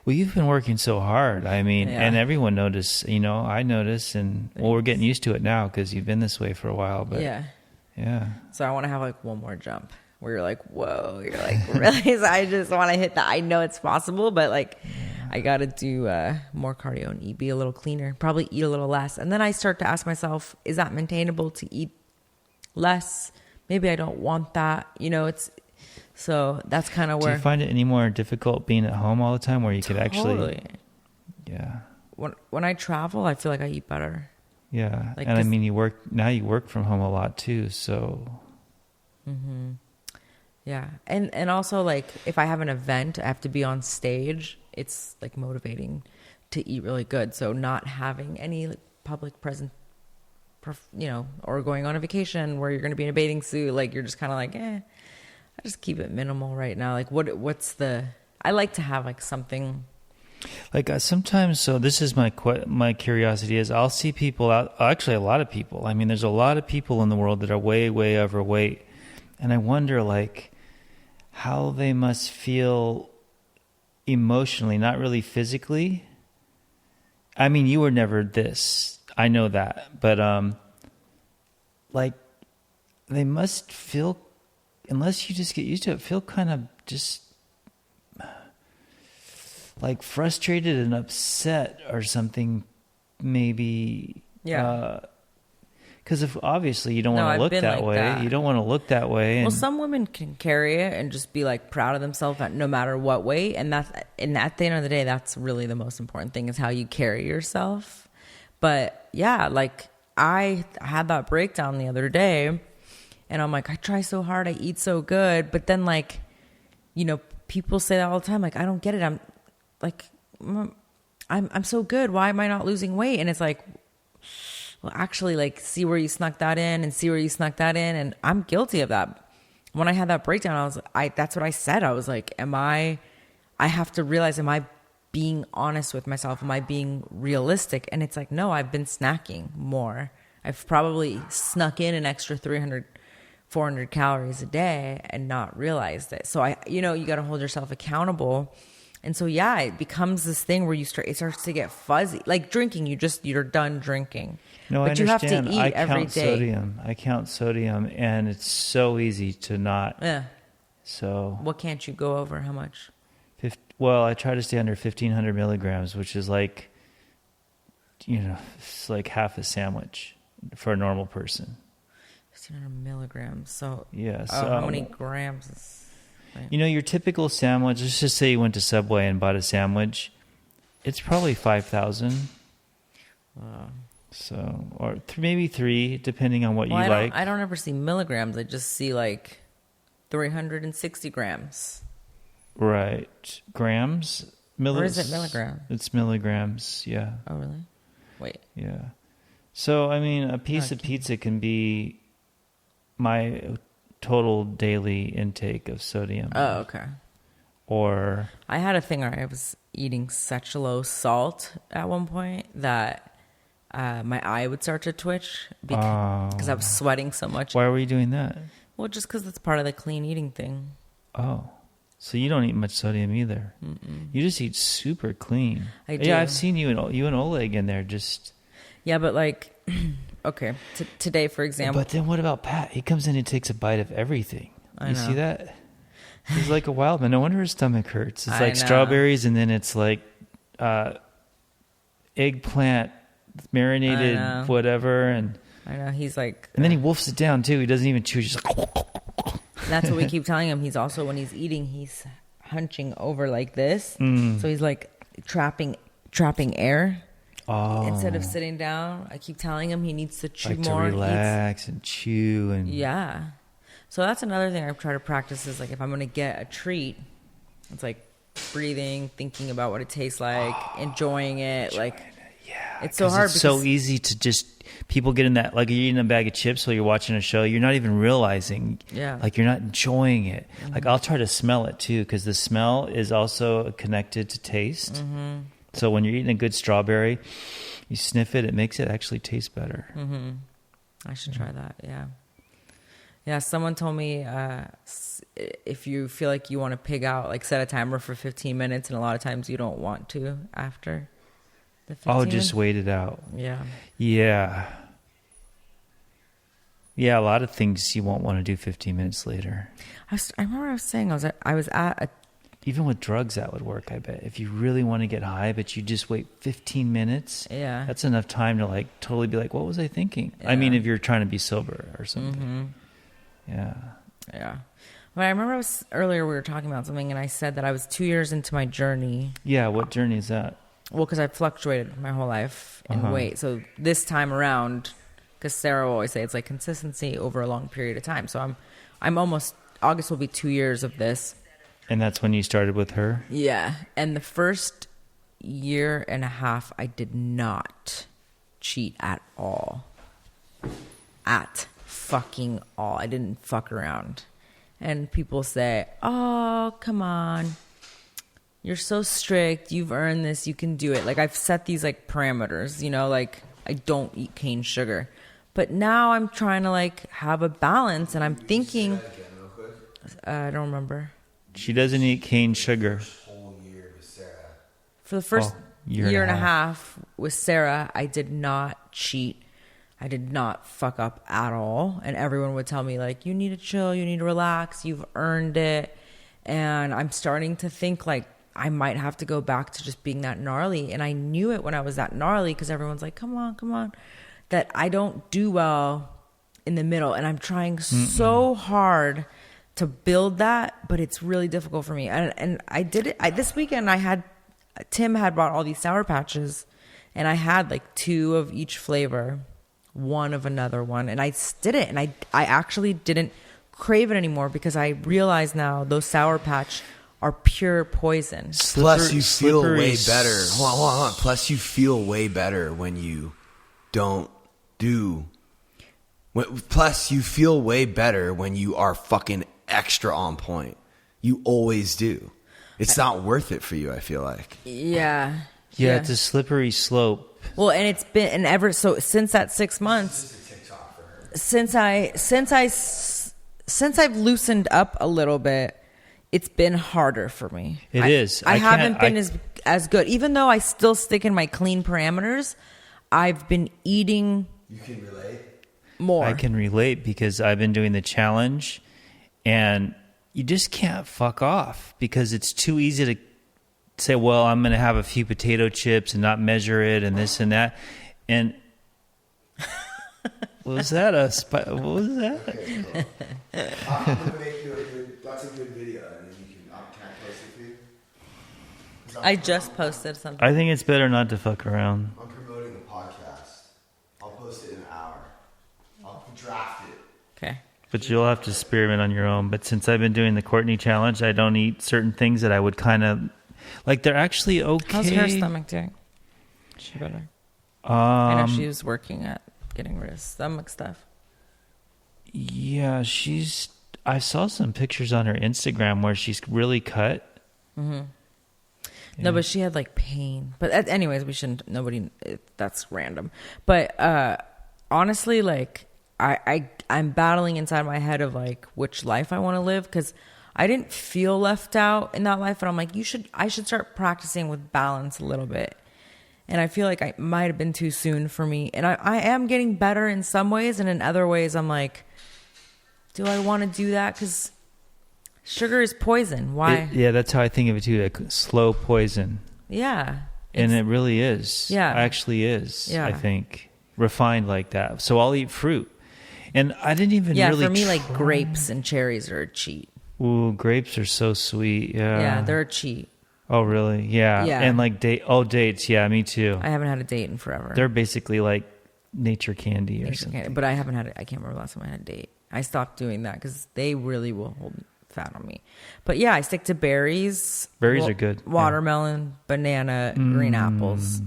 well, you've been working so hard. I mean, and everyone noticed, I notice, and well, we're getting used to it now because you've been this way for a while. But yeah. So I want to have like one more jump where you're like, whoa, you're like, really? So I just want to hit that. I know it's possible, but like, I got to do more cardio and be a little cleaner, probably eat a little less. And then I start to ask myself, is that maintainable to eat less? Maybe I don't want that. So that's kind of where... Do you find it any more difficult being at home all the time where you could actually... Yeah. When I travel, I feel like I eat better. Yeah. Like, and I mean, you work from home a lot too, so... Mm-hmm. Yeah. And also, like, if I have an event, I have to be on stage, it's like motivating to eat really good. So not having any public present, or going on a vacation where you're going to be in a bathing suit, like you're just kind of like, I just keep it minimal right now. Like I like to have like something. Like sometimes, so this is my curiosity is I'll see people out, actually a lot of people. I mean, there's a lot of people in the world that are way, way overweight. And I wonder like how they must feel emotionally, not really physically. I mean, you were never this. I know that, but like they must feel, unless you just get used to it, feel kind of just like frustrated and upset or something, maybe. Yeah. Because obviously you don't want to look that way. That. You don't want to look that way. Well, some women can carry it and just be like proud of themselves no matter what weight, and at the end of the day, that's really the most important thing is how you carry yourself. But yeah, like I had that breakdown the other day and I'm like, I try so hard. I eat so good. But then like, people say that all the time. Like, I don't get it. I'm like, I'm so good. Why am I not losing weight? And it's like, well, actually like see where you snuck that in and see where you snuck that in. And I'm guilty of that. When I had that breakdown, that's what I said. I was like, I have to realize, am I being honest with myself? Am I being realistic? And it's like, no, I've been snacking more. I've probably snuck in an extra 300, 400 calories a day and not realized it. So you got to hold yourself accountable. And so, yeah, it becomes this thing where it starts to get fuzzy. Like drinking, you're done drinking. No, but I you understand. have to eat every day. I count sodium and it's so easy to not. Yeah. So. What can't you go over? How much? Well, I try to stay under 1,500 milligrams, which is like, it's like half a sandwich for a normal person. 1,500 milligrams. So, yeah. So how many grams is... Right. Your typical sandwich, let's just say you went to Subway and bought a sandwich, it's probably 5,000. So, or maybe 3, depending on what you like. I don't ever see milligrams. I just see like 360 grams. Right. Grams? Or is it milligrams? It's milligrams, yeah. Oh, really? Wait. Yeah. So, I mean, a piece of pizza can be my total daily intake of sodium. Oh, okay. Or I had a thing where I was eating such low salt at one point that my eye would start to twitch because I was sweating so much. Why were you doing that? Well, just because it's part of the clean eating thing. Oh, so you don't eat much sodium either. Mm-mm. You just eat super clean. I do. Yeah, I've seen you and Oleg in there just. Yeah, but like, okay, today, for example. But then what about Pat? He comes in and takes a bite of everything. I You know. see that? He's like a wild man. No wonder his stomach hurts. It's I like know. strawberries, and then it's like eggplant marinated I know. whatever, and I know, he's like... then he wolfs it down too. He doesn't even chew. He's just like... That's what we keep telling him. He's also, when he's eating, he's hunching over like this. Mm. So he's like trapping air. Oh. Instead of sitting down, I keep telling him he needs to chew like more. to relax and chew and Yeah. So that's another thing I try to practice is like if I'm going to get a treat, it's like breathing, thinking about what it tastes like, enjoying it. Like, yeah, it's so hard it's so easy to just people get in that, like you're eating a bag of chips while you're watching a show, you're not even realizing, Yeah. like you're not enjoying it. Mm-hmm. Like I'll try to smell it too, because the smell is also connected to taste. Mm-hmm. So when you're eating a good strawberry, you sniff it, it makes it actually taste better. Mm-hmm. I should try that. Yeah. Yeah. Someone told me if you feel like you want to pig out, like set a timer for 15 minutes, and a lot of times you don't want to after the 15 Oh, just minutes. wait it out. Yeah. Yeah. Yeah, a lot of things you won't want to do 15 minutes later. I remember I was saying I was at a... Even with drugs, that would work, I bet. If you really want to get high, but you just wait 15 minutes, Yeah. that's enough time to like totally be like, what was I thinking? I Yeah. mean, if you're trying to be sober or something. Mm-hmm. Yeah. Yeah. But I remember earlier we were talking about something, and I said that I was 2 years into my journey. Yeah, what journey is that? Well, because I fluctuated my whole life in Uh-huh. weight. So this time around, because Sarah will always say it's like consistency over a long period of time. So I'm almost, August will be 2 years of this. And that's when you started with her? Yeah. And the first year and a half, I did not cheat at all. At fucking all. I didn't fuck around. And people say, oh, come on. You're so strict. You've earned this. You can do it. Like I've set these like parameters, you know, like I don't eat cane sugar. But now I'm trying to like have a balance, and I'm thinking, I don't remember. She doesn't eat cane sugar. For the first year year and and a a half with Sarah, I did not cheat. I did not fuck up at all. And everyone would tell me, like, you need to chill, you need to relax, you've earned it. And I'm starting to think, like, I might have to go back to just being that gnarly. And I knew it when I was that gnarly because everyone's like, come on. That I don't do well in the middle. And I'm trying so hard to build that, but it's really difficult for me. And I did it. This weekend, Tim had brought all these Sour Patches, and I had like 2 of each flavor, 1 of another one. And I did it. And I actually didn't crave it anymore because I realize now those Sour Patch are pure poison. Plus, you feel way slippery better. Hold on. Plus, you feel way better when you don't do. Plus, you feel way better when you are fucking extra on point. You always do. It's not worth it for you, I feel like. Yeah. Yeah, it's a slippery slope. Well, and it's been, and ever, so since that 6 months, since I've loosened up a little bit, it's been harder for me. It is. I haven't been as good. Even though I still stick in my clean parameters, I've been eating. You can relate? More. I can relate because I've been doing the challenge, and you just can't fuck off because it's too easy to say, well, I'm going to have a few potato chips and not measure it and this and that. And was that what was that? Okay, cool. I'm going to make you that's a good video. And then you can, can I post it for you? I just posted something. I think it's better not to fuck around. I'm promoting the podcast. I'll post it in an hour. I'll draft it. Okay. But you'll have to experiment on your own. But since I've been doing the Courtney challenge, I don't eat certain things that I would kind of like. They're actually okay. How's her stomach doing? She better. I know she was working at getting rid of stomach stuff. Yeah, I saw some pictures on her Instagram where she's really cut. Mm-hmm. No, but she had like pain. But anyways, we shouldn't. That's random. But honestly, like I'm battling inside my head of like which life I want to live, because I didn't feel left out in that life, and I'm like, I should start practicing with balance a little bit. And I feel like I might have been too soon for me. And I am getting better in some ways, and in other ways, I'm like, do I want to do that? Because sugar is poison. Why? Yeah, that's how I think of it too. Like slow poison. Yeah. And it really is. Yeah. It actually is. Yeah. I think refined like that. So I'll eat fruit. And I didn't even really. Yeah, for me, like grapes and cherries are a cheat. Ooh, grapes are so sweet. Yeah. Yeah, they're a cheat. Oh, really? Yeah. Yeah. And like dates. Yeah, me too. I haven't had a date in forever. They're basically like nature candy or something. But I haven't had it. I can't remember the last time I had a date. I stopped doing that because they really will hold fat on me. But yeah, I stick to berries. Berries are good. Watermelon, banana, green apples.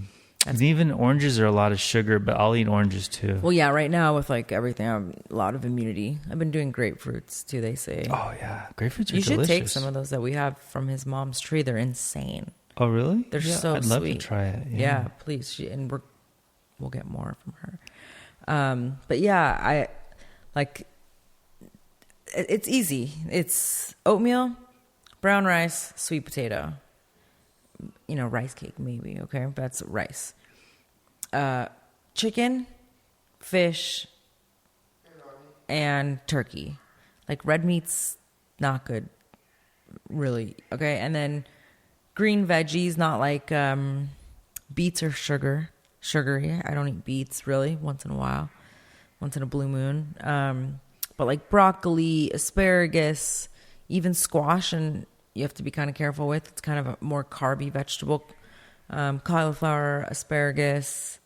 And even oranges are a lot of sugar, but I'll eat oranges too. Well, yeah, right now with like everything, I have a lot of immunity. I've been doing grapefruits too, they say. Oh, yeah. Grapefruits are delicious. You should take some of those that we have from his mom's tree. They're insane. Oh, really? They're so I'd sweet. love to try it. Yeah, please. And we'll get more from her. But yeah, I like... It's easy. It's oatmeal, brown rice, sweet potato. Rice cake maybe, okay? That's rice. Chicken, fish, and turkey. Like red meat's not good, really, okay? And then green veggies, not like beets or sugary. I don't eat beets, really, once in a while. Once in a blue moon. But like broccoli, asparagus, even squash, and you have to be kind of careful with. It's kind of a more carby vegetable. Cauliflower, asparagus.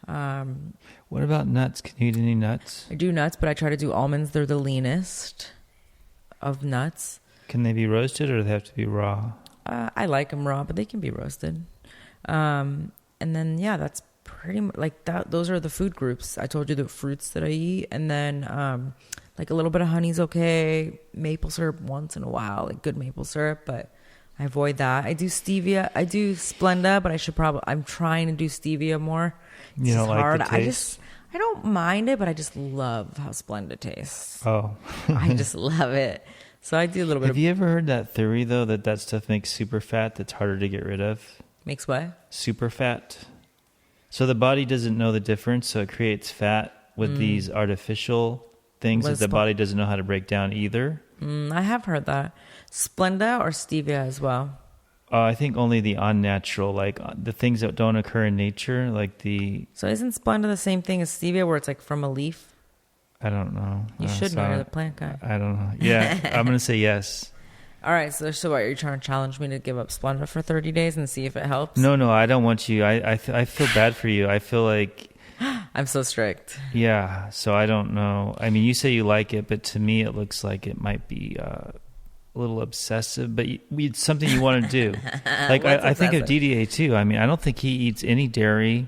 What about nuts? Can you eat any nuts? I do nuts, but I try to do almonds. They're the leanest of nuts. Can they be roasted or do they have to be raw? I like them raw, but they can be roasted. And then, yeah, that's pretty much like that. Those are the food groups. I told you the fruits that I eat. And then... like a little bit of honey's okay. Maple syrup once in a while, like good maple syrup, but I avoid that. I do stevia. I do Splenda, but I'm trying to do stevia more. It's you don't like hard. the taste? I don't mind it, but I just love how Splenda tastes. Oh. I just love it. So I do a little bit Have you ever heard that theory, though, that stuff makes super fat that's harder to get rid of? Makes what? Super fat. So the body doesn't know the difference, so it creates fat with these artificial things that the body doesn't know how to break down either. I have heard that. Splenda or stevia as well? I think only the unnatural, like the things that don't occur in nature, like the... So isn't Splenda the same thing as stevia, where it's like from a leaf? I don't know. You should know. You're the plant guy. I don't know. Yeah, I'm going to say yes. All right, so what, are you trying to challenge me to give up Splenda for 30 days and see if it helps? No, I don't want you. I feel bad for you. I feel like... I'm so strict. Yeah, so I don't know. I mean, you say you like it, but to me it looks like it might be a little obsessive, but it's something you want to do. Like I think of DDA too. I mean, I don't think he eats any dairy.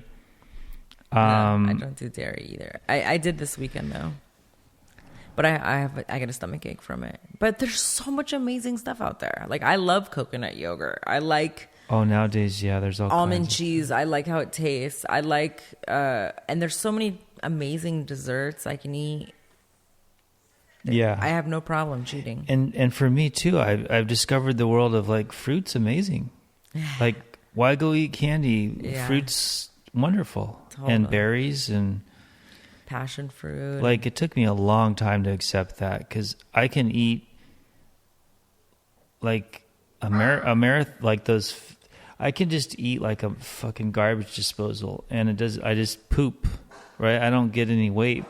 No, I don't do dairy either. I did this weekend though. But I get a stomach ache from it. But there's so much amazing stuff out there. Like I love coconut yogurt. I like... Oh, nowadays, yeah, there's all almond kinds cheese. I like how it tastes. I like, and there's so many amazing desserts I can eat. Yeah, I have no problem cheating. And for me too, I've discovered the world of like fruits amazing. Like why go eat candy? Yeah. Fruits wonderful, Totally. and berries and Passion fruit. like it took me a long time to accept that because I can eat like like those. I can just eat like a fucking garbage disposal, and I just poop, right? I don't get any weight,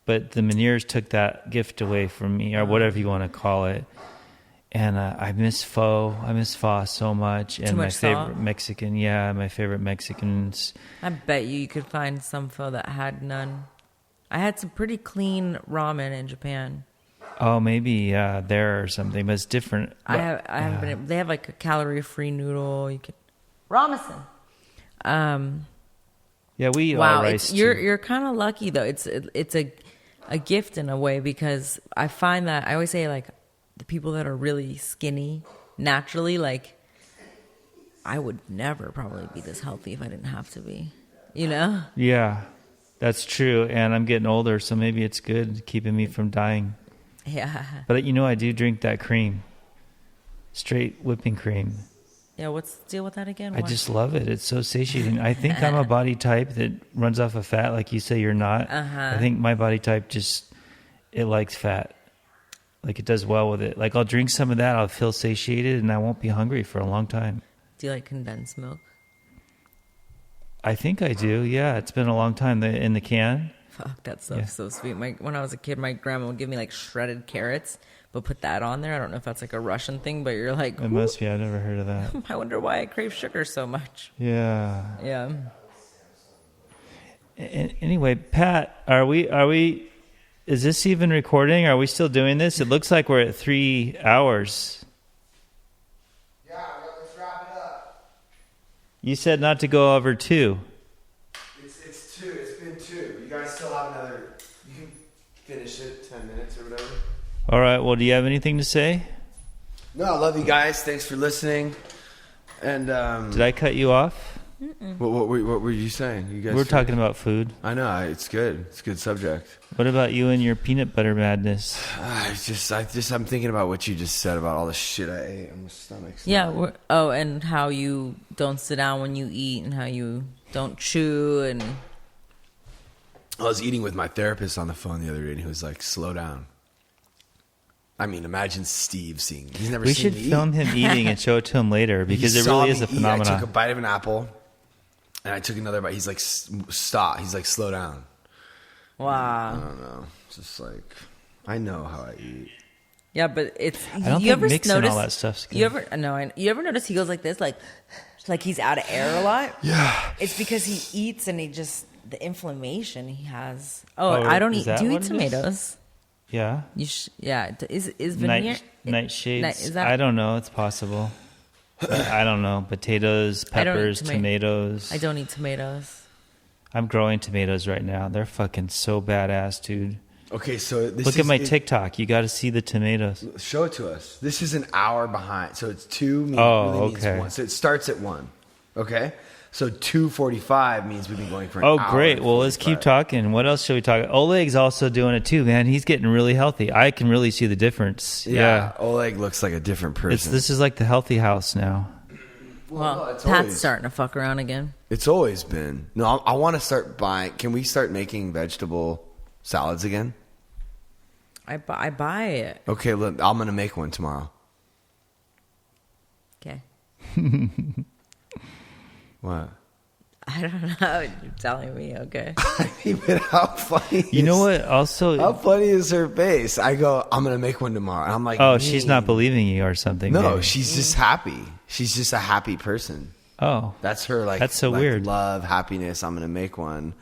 but the Meniere's took that gift away from me, or whatever you want to call it. And I miss pho. I miss pho so much. And Too much my favorite salt? Mexican, my favorite Mexicans. I bet you could find some pho that had none. I had some pretty clean ramen in Japan. Oh, maybe there or something, but it's different. I haven't been. They have like a calorie-free noodle. You could Ramison. Yeah, we eat all Wow, rice. you're kind of lucky though. It's a gift in a way, because I find that I always say, like, the people that are really skinny naturally, like, I would never probably be this healthy if I didn't have to be, you know? Yeah, that's true. And I'm getting older, so maybe it's good keeping me from dying. Yeah. But I do drink that cream, straight whipping cream. Yeah, what's the deal with that again? I just love it. It's so satiating. I think I'm a body type that runs off of fat, like you say you're not. Uh-huh. I think my body type it likes fat. Like, it does well with it. Like, I'll drink some of that, I'll feel satiated, and I won't be hungry for a long time. Do you like condensed milk? I think I do, yeah. It's been a long time. In the can. Fuck, that stuff's so sweet. When I was a kid, my grandma would give me, like, shredded carrots, but put that on there. I don't know if that's, like, a Russian thing, but you're like... It must be. I've never heard of that. I wonder why I crave sugar so much. Yeah. Yeah. Anyway, Pat, are we... Is this even recording? Are we still doing this? It looks like we're at 3 hours. Yeah, let's wrap it up. You said not to go over 2. It's 2. It's been 2. You guys still have another... You can finish it 10 minutes or whatever. All right. Well, do you have anything to say? No, I love you guys. Thanks for listening. And did I cut you off? What were you saying? You guys We're talking about food. I know. It's good. It's a good subject. What about you and your peanut butter madness? I'm thinking about what you just said about all the shit I ate on my stomach. Yeah. And how you don't sit down when you eat, and how you don't chew, and... I was eating with my therapist on the phone the other day, and he was like, "Slow down." I mean, imagine Steve seeing. He's never We seen should me film eat. him eating and show it to him later, because He it saw really me is a eat. phenomenon. I took a bite of an apple, and I took another bite. He's like, "Stop." He's like, "Slow down." Wow. I don't know. It's just like, I know how I eat. Yeah, but it's... I don't you think ever mixing notice, all that stuff's good. You ever notice he goes like this, like he's out of air a lot? Yeah. It's because he eats, and he just... The inflammation he has. Oh, Oh, I don't is eat... that Do you what eat it is? tomatoes? Yeah. Yeah. Is veneer... Nightshades. Is that... I don't know. It's possible. I don't know. Potatoes, I don't eat peppers, tomatoes. I don't eat tomatoes. I'm growing tomatoes right now. They're fucking so badass, dude. Okay, so this Look at my TikTok. You got to see the tomatoes. Show it to us. This is an hour behind, so it's 2 means Oh, really means okay. 1. So it starts at 1. Okay, so 2:45 means we've been going for an Oh, hour. great. and Well, let's keep 45. talking. What else should we talk about? Oleg's also doing it too, man. He's getting really healthy. I can really see the difference. Yeah, Oleg looks like a different person. This is like the healthy house now. Well, no, it's Pat's always- starting to fuck around again. It's always been. No, I want to start buying. Can we start making vegetable salads again? I buy it. Okay, look, I'm gonna make one tomorrow. Okay. What? I don't know. You're telling me. Okay. I mean, but how funny? You know is- what? Also, How funny is her face? I go, I'm gonna make one tomorrow. And I'm like, oh, she's not "Man." believing you or something. No, maybe. she's just happy. She's just a happy person. Oh, That's her like. That's so like, weird. Love, happiness. I'm gonna make one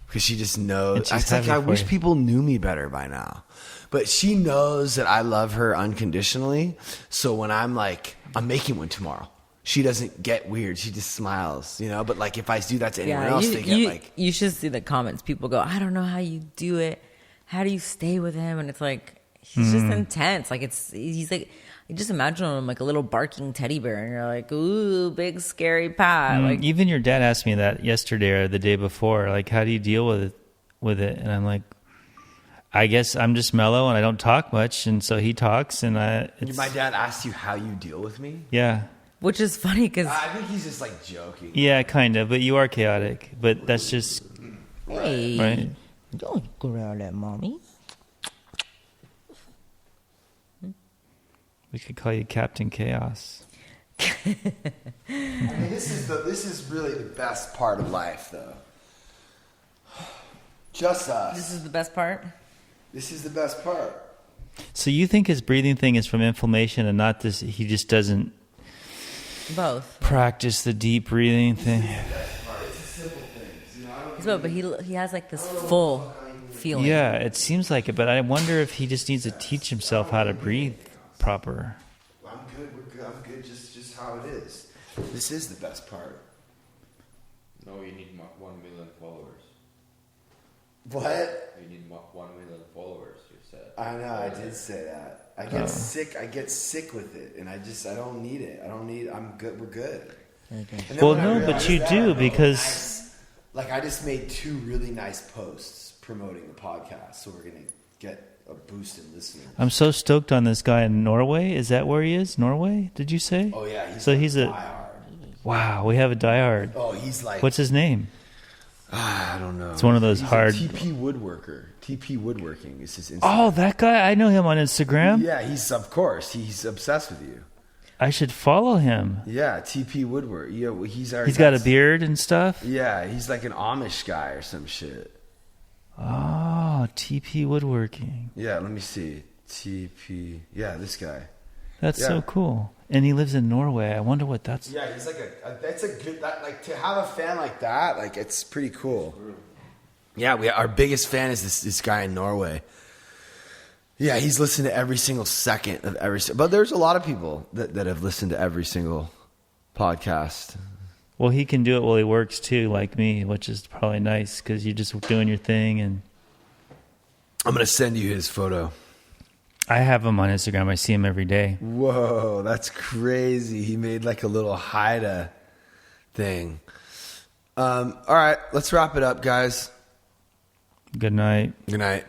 because she just knows. And she's It's like happy I for wish you. people knew me better by now, but she knows that I love her unconditionally. So when I'm like, I'm making one tomorrow, she doesn't get weird. She just smiles, you know. But like if I do that to anyone else, they get like. you should see the comments. People go, I don't know how you do it. How do you stay with him? And it's like he's just intense. Like he's like. You just imagine him like a little barking teddy bear, and you're like, ooh, big scary Pat. Like, even your dad asked me that yesterday or the day before. Like, how do you deal with it? And I'm like, I guess I'm just mellow and I don't talk much, and so he talks, and My dad asked you how you deal with me. yeah, which is funny because I think he's just like joking. yeah, kind of. But you are chaotic. But that's just hey, right. don't go around that, mommy. We could call you Captain Chaos. I mean, this is really the best part of life, though. Just us. This is the best part. This is the best part. So you think his breathing thing is from inflammation and not this? He just doesn't Both. practice the deep breathing thing. But he has like this full feeling. Yeah, it seems like it, but I wonder if he just needs to teach himself how to breathe proper. I'm good. We're good. I'm good. Just how it is. This is the best part. No, you need 1 million followers. What? You need 1 million followers, you said. I know, I did say that. I get sick. I get sick with it, and I don't need it. I'm good. We're good. And then Well, when I no, but realized you that, do I go, because nice. Like I just made 2 really nice posts promoting the podcast, so we're gonna get a boost in listening. I'm so stoked on this guy in Norway. Is that where he is? Norway? Did you say? Oh yeah, he's a diehard. Wow. We have a diehard. Oh, he's like, What's his name? I don't know. It's one of those He's hard. a TP Woodworker. TP Woodworking is his Instagram. Oh, that guy! I know him on Instagram. Yeah, he's obsessed with you. I should follow him. Yeah, TP Woodwork. Yeah, well, he's got a beard and stuff. Yeah, he's like an Amish guy or some shit. Oh, TP Woodworking. Yeah, let me see. TP. Yeah, this guy. That's Yeah. so cool. And he lives in Norway. I wonder what that's. Yeah, he's like that's a good like to have a fan like that. Like it's pretty cool. Yeah, our biggest fan is this guy in Norway. Yeah, he's listened to every single second of every. But there's a lot of people that have listened to every single podcast. Well, he can do it while he works too, like me, which is probably nice because you're just doing your thing. And I'm gonna send you his photo. I have him on Instagram. I see him every day. Whoa, that's crazy. He made like a little Haida thing. All right, let's wrap it up, guys. Good night. Good night.